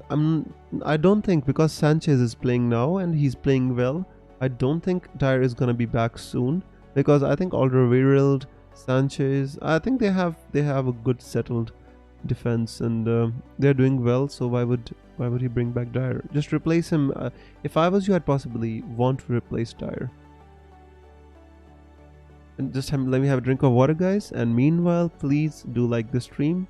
I don't think, because Sanchez is playing now and he's playing well, I don't think Dyer is gonna be back soon, because I think Alderweireld, Sanchez, I think they have a good settled defense, and they're doing well. So why would he bring back Dyer? Just replace him. If I was you, I'd possibly want to replace Dyer. And just let me have a drink of water, guys. And meanwhile, please do like the stream.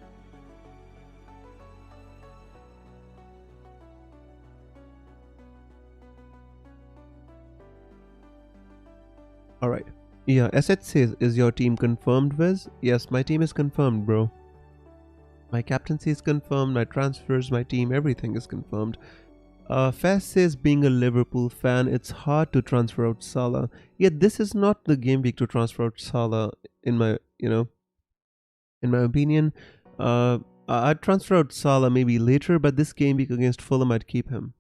Alright. Yeah, Asset says, is your team confirmed, Viz? Yes, my team is confirmed, bro. My captaincy is confirmed, my transfers, my team, everything is confirmed. Faz says, being a Liverpool fan, it's hard to transfer out Salah. Yet this is not the game week to transfer out Salah, in my opinion. I'd transfer out Salah maybe later, but this game week against Fulham, I'd keep him.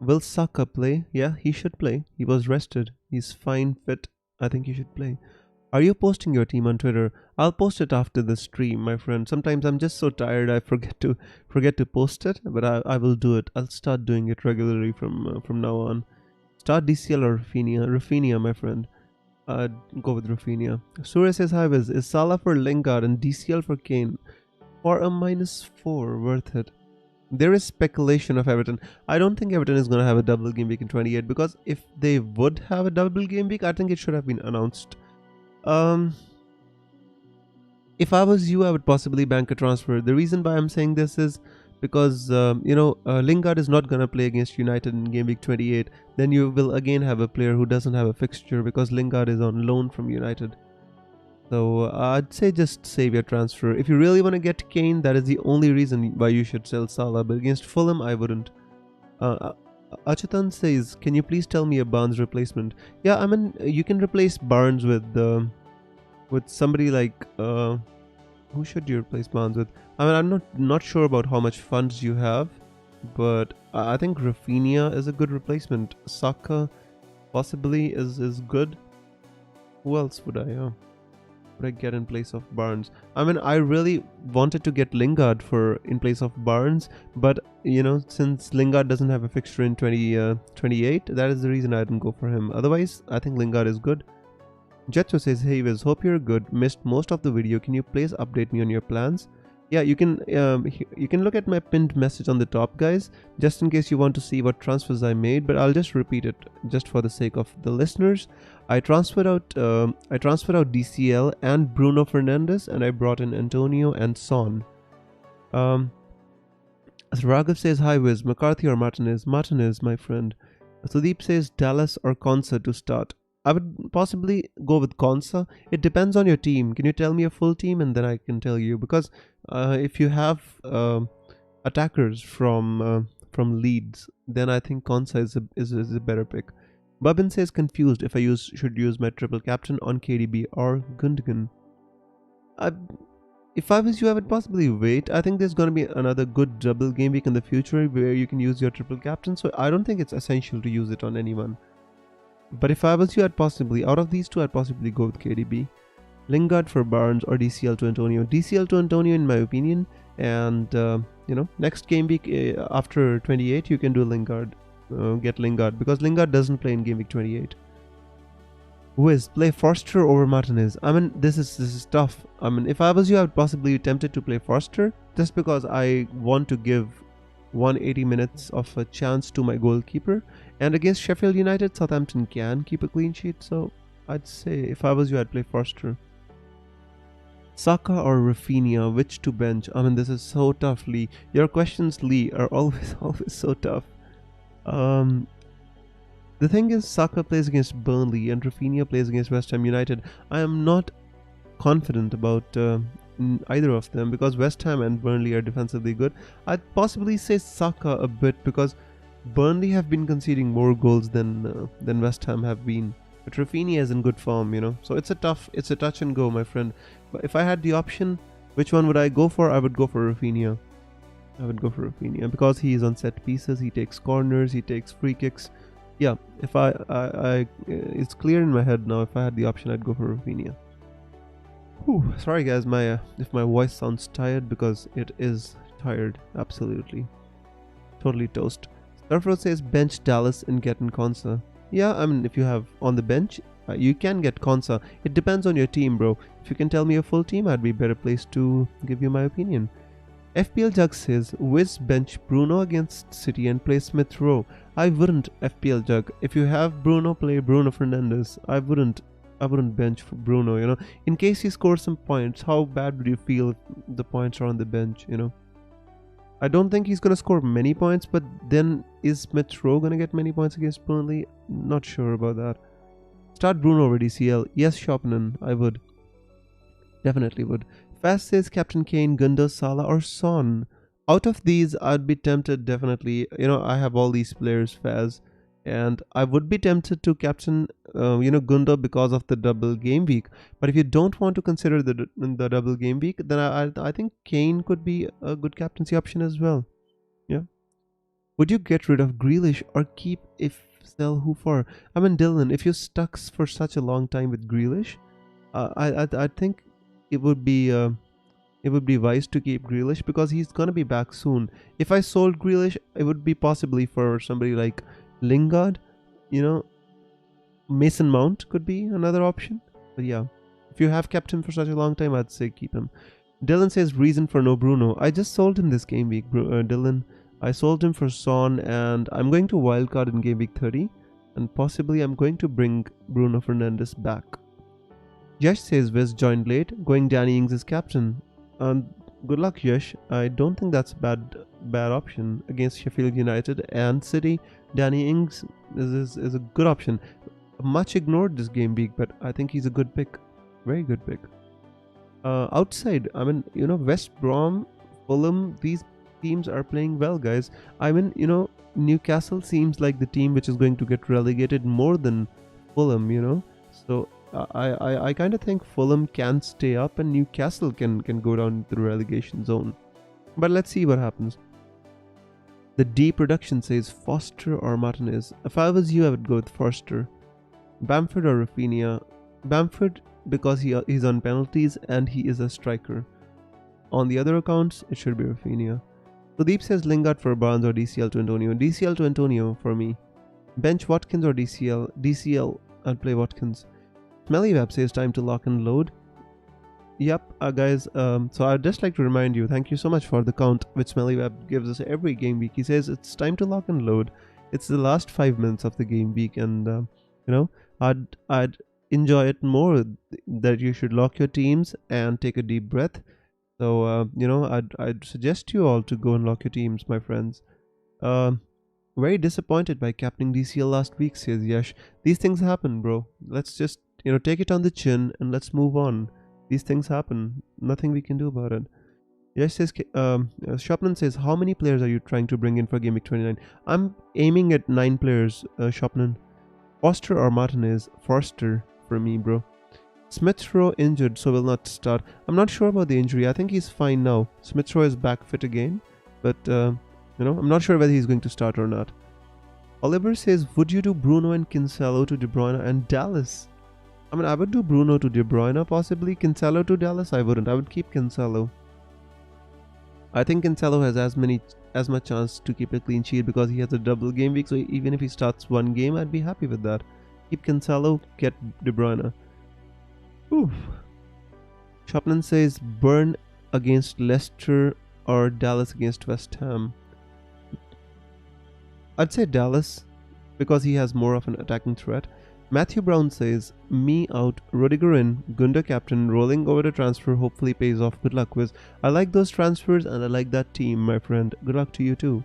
Will Saka play? Yeah, he should play. He was rested. He's fine, fit. I think he should play. Are you posting your team on Twitter? I'll post it after the stream, my friend. Sometimes I'm just so tired I forget to post it, but I will do it. I'll start doing it regularly from now on. Start DCL or Rafinha? Rafinha, my friend. Go with Rafinha. Surya says, hi Viz. Is Salah for Lingard and DCL for Kane? For a -4, worth it. There is speculation of Everton. I don't think Everton is going to have a double game week in 28, because if they would have a double game week, I think it should have been announced. If I was you, I would possibly bank a transfer. The reason why I'm saying this is because Lingard is not gonna play against United in game week 28. Then you will again have a player who doesn't have a fixture, because Lingard is on loan from United. So I'd say just save your transfer. If you really want to get Kane, that is the only reason why you should sell Salah. But against Fulham, I wouldn't. Achutan says, can you please tell me a Barnes replacement? Yeah, I mean, you can replace Barnes with somebody like who should you replace Barnes with? I mean, I'm not sure about how much funds you have, but I think Rafinha is a good replacement. Saka possibly is good. Who else would I get in place of Barnes? I mean, I really wanted to get Lingard for in place of Barnes, but you know, since Lingard doesn't have a fixture in 2028, that is the reason I didn't go for him. Otherwise, I think Lingard is good. Jetso says, hey Wiz, hope you're good. Missed most of the video. Can you please update me on your plans? Yeah, you can look at my pinned message on the top, guys, just in case you want to see what transfers I made. But I'll just repeat it just for the sake of the listeners. I transferred out DCL and Bruno Fernandes, and I brought in Antonio and Son. So Raghav says, hi Wiz, McCarthy or Martinez? Martinez, my friend. Sudeep says, Dallas or Konsa to start. I would possibly go with Konsa. It depends on your team. Can you tell me a full team and then I can tell you? Because if you have attackers from Leeds, then I think Konsa is a better pick. Babin says confused if I should use my triple captain on KDB or Gundogan. If I was you, I would possibly wait. I think there's going to be another good double game week in the future where you can use your triple captain. So I don't think it's essential to use it on anyone. But if I was you, out of these two, I'd possibly go with KDB. Lingard for Barnes or DCL to Antonio. DCL to Antonio in my opinion. And, next game week after 28, you can do Lingard. Get Lingard. Because Lingard doesn't play in game week 28. Wiz, play Forster over Martinez. I mean, this is tough. I mean, if I was you, I would possibly be tempted to play Forster. Just because I want to give 180 minutes of a chance to my goalkeeper. And against Sheffield United, Southampton can keep a clean sheet. So I'd say if I was you, I'd play Forster. Saka or Rafinha, which to bench? I mean, this is so tough, Lee. Your questions, Lee, are always so tough. The thing is, Saka plays against Burnley and Rafinha plays against West Ham United. I am not confident about either of them because West Ham and Burnley are defensively good. I'd possibly say Saka a bit because Burnley have been conceding more goals than West Ham have been. But Rafinha is in good form, So it's a touch and go, my friend. But if I had the option, which one would I go for? I would go for Rafinha. Because he is on set pieces, he takes corners, he takes free kicks. Yeah, if I it's clear in my head now. If I had the option, I'd go for Rafinha. Whew, sorry guys, if my voice sounds tired, because it is tired, absolutely. Totally toast. Surfer says bench Dallas and get in Konsa. Yeah, I mean, if you have on the bench, you can get Konsa. It depends on your team, bro. If you can tell me a full team, I'd be better placed to give you my opinion. FPL Jug says, Wiz bench Bruno against City and play Smith Rowe. I wouldn't, FPL Jug. If you have Bruno, play Bruno Fernandes. I wouldn't bench for Bruno, In case he scores some points, how bad would you feel if the points are on the bench, I don't think he's going to score many points, but then is Smith Rowe going to get many points against Burnley? Not sure about that. Start Bruno over DCL. Yes, Chopin, I would. Definitely would. Fast says Captain Kane, Gunda, Salah or Son. Out of these, I'd be tempted definitely. I have all these players, Faz. And I would be tempted to captain, Gunda because of the double game week. But if you don't want to consider the double game week, then I think Kane could be a good captaincy option as well. Yeah. Would you get rid of Grealish or keep if sell who for? I mean, Dylan, if you're stuck for such a long time with Grealish, I think it would be wise to keep Grealish because he's gonna be back soon. If I sold Grealish, it would be possibly for somebody like Lingard, Mason Mount could be another option. But yeah, if you have kept him for such a long time, I'd say keep him. Dylan says reason for no Bruno. I just sold him this game week, Dylan. I sold him for Son, and I'm going to wildcard in game week 30, and possibly I'm going to bring Bruno Fernandes back. Yash says West joined late, going Danny Ings as captain. Good luck, Yash. I don't think that's a bad option against Sheffield United and City. Danny Ings is a good option. Much ignored this game week, but I think he's a good pick. Very good pick. Outside, I mean, West Brom, Fulham, these teams are playing well, guys. I mean, Newcastle seems like the team which is going to get relegated more than Fulham. So I kind of think Fulham can stay up and Newcastle can go down to the relegation zone. But let's see what happens. The D production says Foster or Martinez. If I was you, I would go with Foster. Bamford or Rafinha. Bamford because he's on penalties and he is a striker. On the other accounts, it should be Rafinha. Sudeep says Lingard for Barnes or DCL to Antonio. DCL to Antonio for me. Bench Watkins or DCL? DCL, I'll play Watkins. Smellyweb says time to lock and load. Yep, guys, so I'd just like to remind you, thank you so much for the count which Smellyweb gives us every game week. He says it's time to lock and load. It's the last 5 minutes of the game week, and I'd enjoy it more that you should lock your teams and take a deep breath. So I'd suggest you all to go and lock your teams, my friends. Very disappointed by captaining DCL last week, says Yash. These things happen, bro. Let's just take it on the chin and let's move on. These things happen. Nothing we can do about it. Yash says, Shopman says, how many players are you trying to bring in for Gameweek 29? I'm aiming at 9 players, Shopman. Foster or Martinez? Forster for me, bro. Smith Rowe injured, so will not start. I'm not sure about the injury. I think he's fine now. Smith Rowe is back fit again, but I'm not sure whether he's going to start or not. Oliver says, would you do Bruno and Cancelo to De Bruyne and Dallas? I mean, I would do Bruno to De Bruyne possibly. Cancelo to Dallas, I wouldn't. I would keep Cancelo. I think Cancelo has as much chance to keep a clean sheet because he has a double game week. So even if he starts one game, I'd be happy with that. Keep Cancelo, get De Bruyne. Oof. Shopland says Burn against Leicester or Dallas against West Ham. I'd say Dallas because he has more of an attacking threat. Matthew Brown says, me out, Rudiger in, Gunda captain, rolling over the transfer, hopefully pays off. Good luck, Wiz. I like those transfers and I like that team, my friend. Good luck to you too.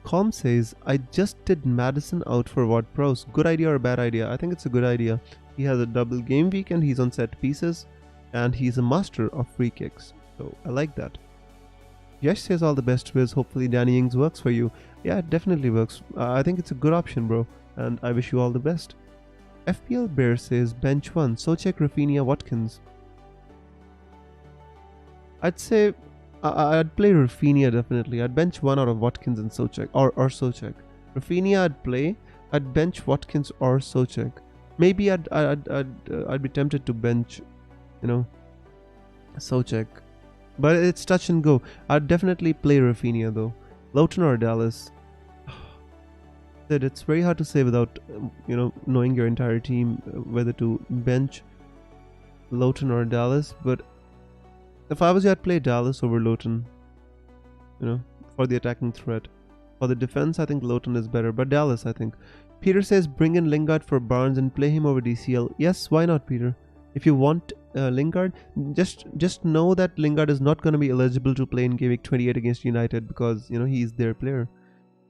Com says, I just did Madison out for Ward Prowse. Good idea or bad idea? I think it's a good idea. He has a double game week and he's on set pieces and he's a master of free kicks. So I like that. Yash says all the best, Wiz. Hopefully Danny Ings works for you. Yeah, it definitely works. I think it's a good option, bro. And I wish you all the best. FPL Bear says bench 1, Souček, Rafinha, Watkins. I'd say I'd play Rafinha definitely. I'd bench one out of Watkins and Souček or Souček. Rafinha I'd play. I'd bench Watkins or Souček. Maybe I'd be tempted to bench, Souček. But it's touch and go. I'd definitely play Rafinha though. Lowton or Dallas. It's very hard to say without knowing your entire team whether to bench Lowton or Dallas, but if I was you, I'd play Dallas over Lowton, for the attacking threat. For the defense, I think Lowton is better, but Dallas, I think. Peter says bring in Lingard for Barnes and play him over DCL. Yes, why not, Peter? If you want Lingard, just know that Lingard is not going to be eligible to play in Gameweek 28 against United because he's their player.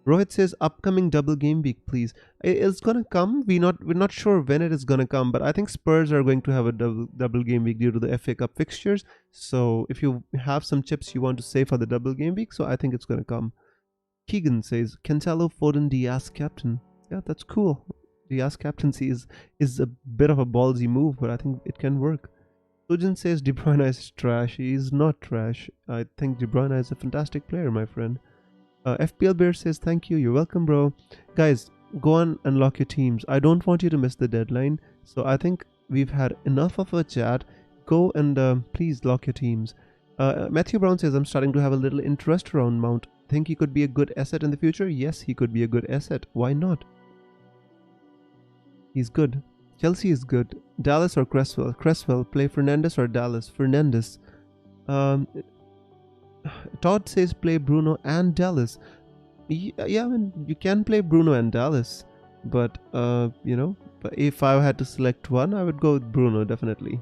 Rohit says upcoming double game week, please. It's gonna come. We're not sure when it is gonna come, but I think Spurs are going to have a double game week due to the FA Cup fixtures. So if you have some chips you want to save for the double game week, so I think it's gonna come. Keegan says Cancelo, Foden, Diaz captain. Yeah, that's cool. Diaz captaincy is a bit of a ballsy move, but I think it can work. Sujin says De Bruyne is trash. He is not trash. I think De Bruyne is a fantastic player, my friend. FPL Bear says thank you. You're welcome, bro. Guys, go on and lock your teams. I don't want you to miss the deadline. So I think we've had enough of a chat. Go and please lock your teams. Matthew Brown says I'm starting to have a little interest around Mount. Think he could be a good asset in the future? Yes, he could be a good asset. Why not? He's good. Chelsea is good. Dallas or Cresswell? Cresswell. Play Fernandes or Dallas? Fernandes. Todd says play Bruno and Dallas. Yeah, I mean, you can play Bruno and Dallas, but but if I had to select one, I would go with Bruno definitely.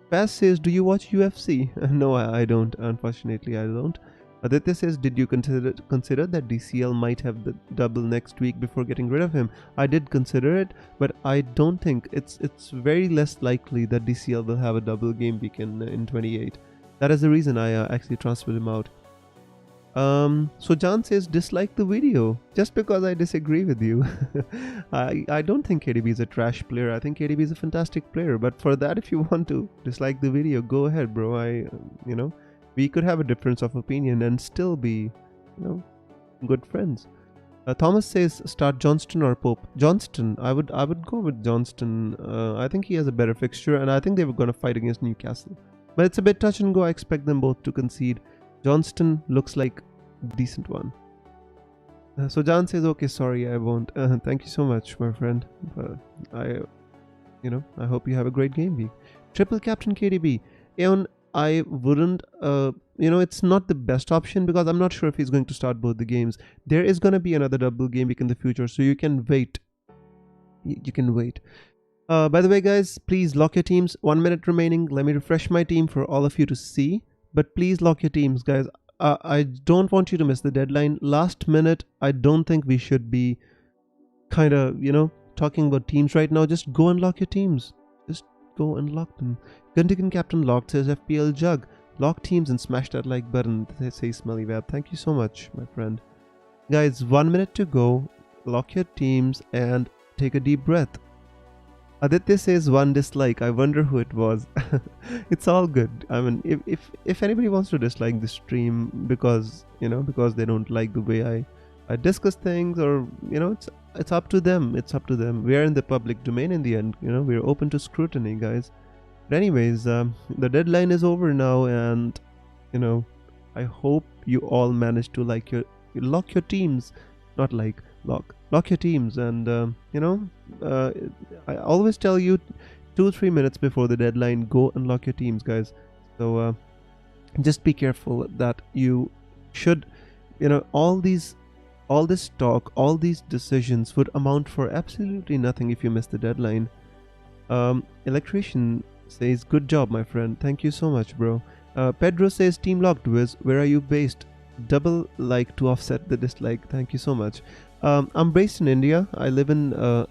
Paz says, do you watch UFC? No, I don't. Unfortunately, I don't. Aditya says, did you consider that DCL might have the double next week before getting rid of him? I did consider it, but I don't think it's very less likely that DCL will have a double game week in 28. That is the reason I actually transferred him out. So John says dislike the video just because I disagree with you. I don't think KDB is a trash player. I think KDB is a fantastic player. But for that, if you want to dislike the video, go ahead, bro. We could have a difference of opinion and still be, good friends. Thomas says start Johnston or Pope. Johnston. I would go with Johnston. I think he has a better fixture, and I think they were going to fight against Newcastle. But it's a bit touch and go. I expect them both to concede. Johnston looks like a decent one. So John says, okay, sorry, I won't. Thank you so much, my friend. I hope you have a great game week. Triple captain KDB. Aeon, I wouldn't, it's not the best option because I'm not sure if he's going to start both the games. There is going to be another double game week in the future, so you can wait. You can wait. By the way, guys, please lock your teams. 1 minute remaining. Let me refresh my team for all of you to see. But please lock your teams, guys. I don't want you to miss the deadline. Last minute, I don't think we should be kind of, talking about teams right now. Just go and lock your teams. Just go and lock them. Gundigan Captain locked says FPL Jug. Lock teams and smash that like button. They say Smelly Web. Thank you so much, my friend. Guys, 1 minute to go. Lock your teams and take a deep breath. Aditya says one dislike. I wonder who it was. It's all good. I mean, if anybody wants to dislike the stream because they don't like the way I discuss things, or it's up to them. It's up to them. We are in the public domain in the end. We're open to scrutiny, guys. But anyways, the deadline is over now, and I hope you all manage to lock your teams, not lock your teams, and I always tell you 2-3 minutes before the deadline, go and lock your teams, guys. So just be careful that you should, all this talk, all these decisions would amount for absolutely nothing if you miss the deadline. Electrician says good job, my friend. Thank you so much, bro. Pedro says team locked. Wiz, where are you based? Double like to offset the dislike. Thank you so much. I'm based in India. I live in a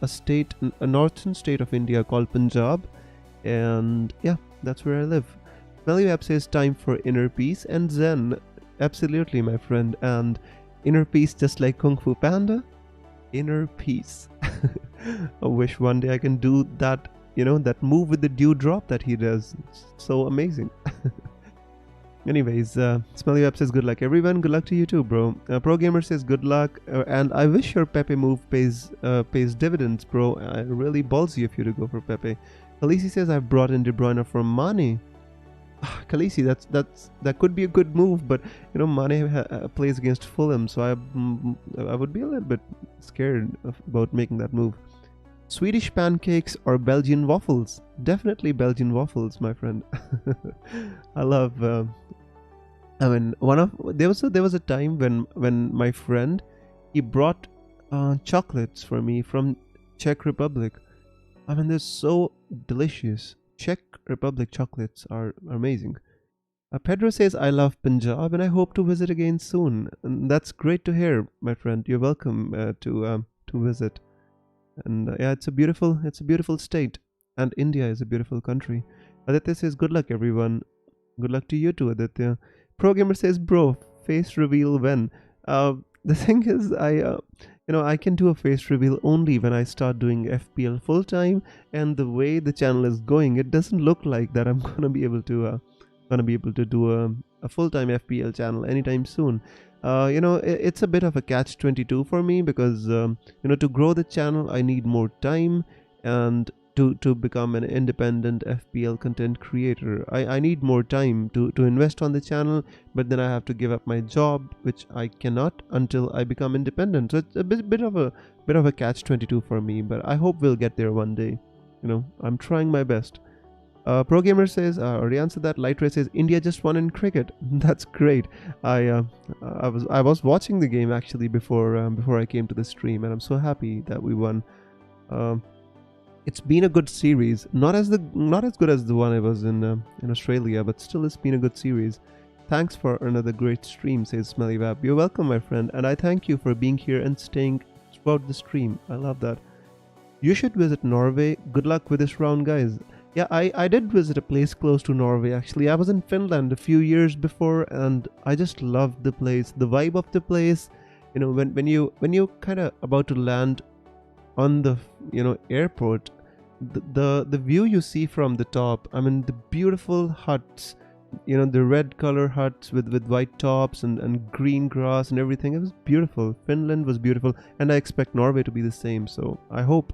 northern state of India called Punjab, and yeah, that's where I live. Meliweb says time for inner peace and Zen. Absolutely, my friend. And inner peace, just like Kung Fu Panda. Inner peace. I wish one day I can do that. That move with the dewdrop that he does. It's so amazing. Anyways, Smelly Web says good luck everyone. Good luck to you too, bro. Pro Gamer says good luck, and I wish your Pepe move pays dividends, bro. It really ballsy of you to go for Pepe. Khaleesi says I've brought in De Bruyne from Mane. Khaleesi, that could be a good move, but Mane plays against Fulham, so I would be a little bit scared about making that move. Swedish pancakes or Belgian waffles? Definitely Belgian waffles, my friend. I love. There was a time when my friend, he brought chocolates for me from Czech Republic. I mean, they're so delicious. Czech Republic chocolates are amazing. Pedro says I love Punjab and I hope to visit again soon. And that's great to hear, my friend. You're welcome to visit. And yeah, it's a beautiful state, and India is a beautiful country. Aditya says good luck everyone. Good luck to you too, Aditya. Pro Gamer says bro, face reveal when? The thing is, I can do a face reveal only when I start doing FPL full time, and the way the channel is going, it doesn't look like that I'm gonna be able to do a full-time FPL channel anytime soon. It's a bit of a catch-22 for me because to grow the channel I need more time, and to become an independent FPL content creator I need more time to invest on the channel, but then I have to give up my job, which I cannot until I become independent. So it's a bit of a catch-22 for me, but I hope we'll get there one day. I'm trying my best. Pro Gamer says, already answered that. Light Ray says India just won in cricket. That's great. I was watching the game actually before I came to the stream, and I'm so happy that we won. It's been a good series, not as good as the one I was in Australia, but still it's been a good series. Thanks for another great stream, says Smelly Web. You're welcome, my friend, and I thank you for being here and staying throughout the stream. I love that. You should visit Norway. Good luck with this round, guys. Yeah, I did visit a place close to Norway actually. I was in Finland a few years before and I just loved the place, the vibe of the place. You know, when you kind of about to land on the airport, the view you see from the top, I mean the beautiful huts, the red color huts with white tops and green grass and everything. It was beautiful. Finland was beautiful and I expect Norway to be the same. So I hope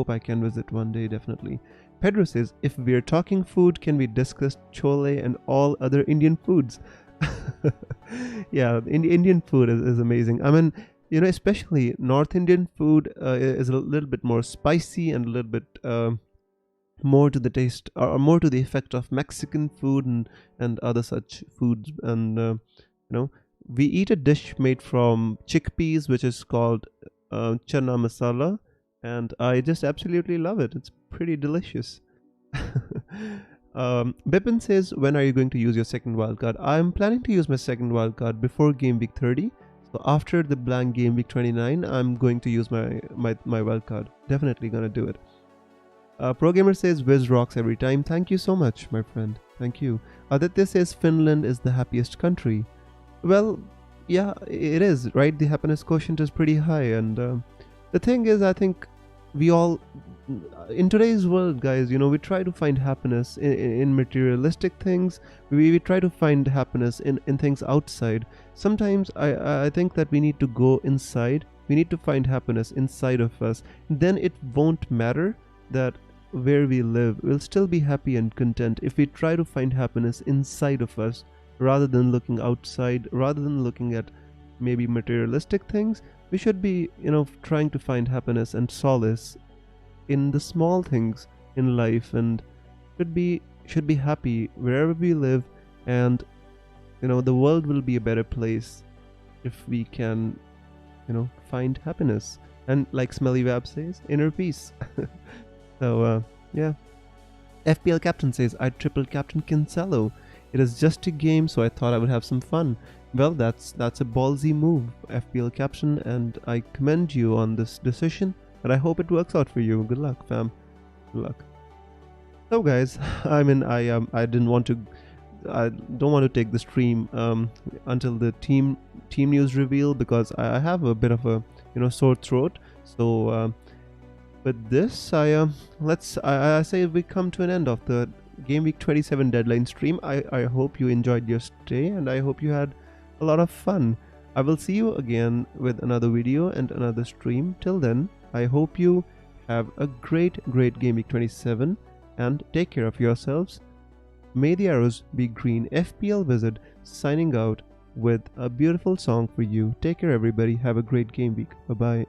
I can visit one day, definitely. Pedro says, if we're talking food, can we discuss chole and all other Indian foods? Yeah, Indian food is amazing. I mean, especially North Indian food is a little bit more spicy and a little bit more to the taste or more to the effect of Mexican food and other such foods. And we eat a dish made from chickpeas, which is called chana masala, and I just absolutely love it. It's pretty delicious. Bipin says, when are you going to use your second wildcard? I'm planning to use my second wildcard before game week 30. So after the blank game week 29, I'm going to use my wildcard. Definitely gonna do it. Pro Gamer says, Wiz rocks every time. Thank you so much, my friend. Thank you. Aditya says, Finland is the happiest country. Well, yeah, it is, right? The happiness quotient is pretty high. And the thing is, I think we all, in today's world, guys, we try to find happiness in materialistic things. We try to find happiness in things outside. Sometimes I think that we need to go inside. We need to find happiness inside of us. Then it won't matter that where we live. We'll still be happy and content if we try to find happiness inside of us rather than looking outside, rather than looking at maybe materialistic things. We should be, trying to find happiness and solace in the small things in life, and should be happy wherever we live. And the world will be a better place if we can find happiness, and like Smelly Wab says, inner peace. So yeah. FPL Captain says, I tripled Captain Kinsella. It is just a game, so I thought I would have some fun. Well, that's a ballsy move, FPL Captain, and I commend you on this decision, and I hope it works out for you. Good luck, fam. Good luck. So guys, I mean, I don't want to take the stream until the team news reveal, because I have a bit of a sore throat. So with this, I say we come to an end of the Game Week 27 deadline stream. I hope you enjoyed your stay, and I hope you had a lot of fun. I will see you again with another video and another stream. Till then, I hope you have a great Game Week 27 and take care of yourselves. May the arrows be green. FPL Wizard signing out with a beautiful song for you. Take care, everybody. Have a great game week. Bye bye.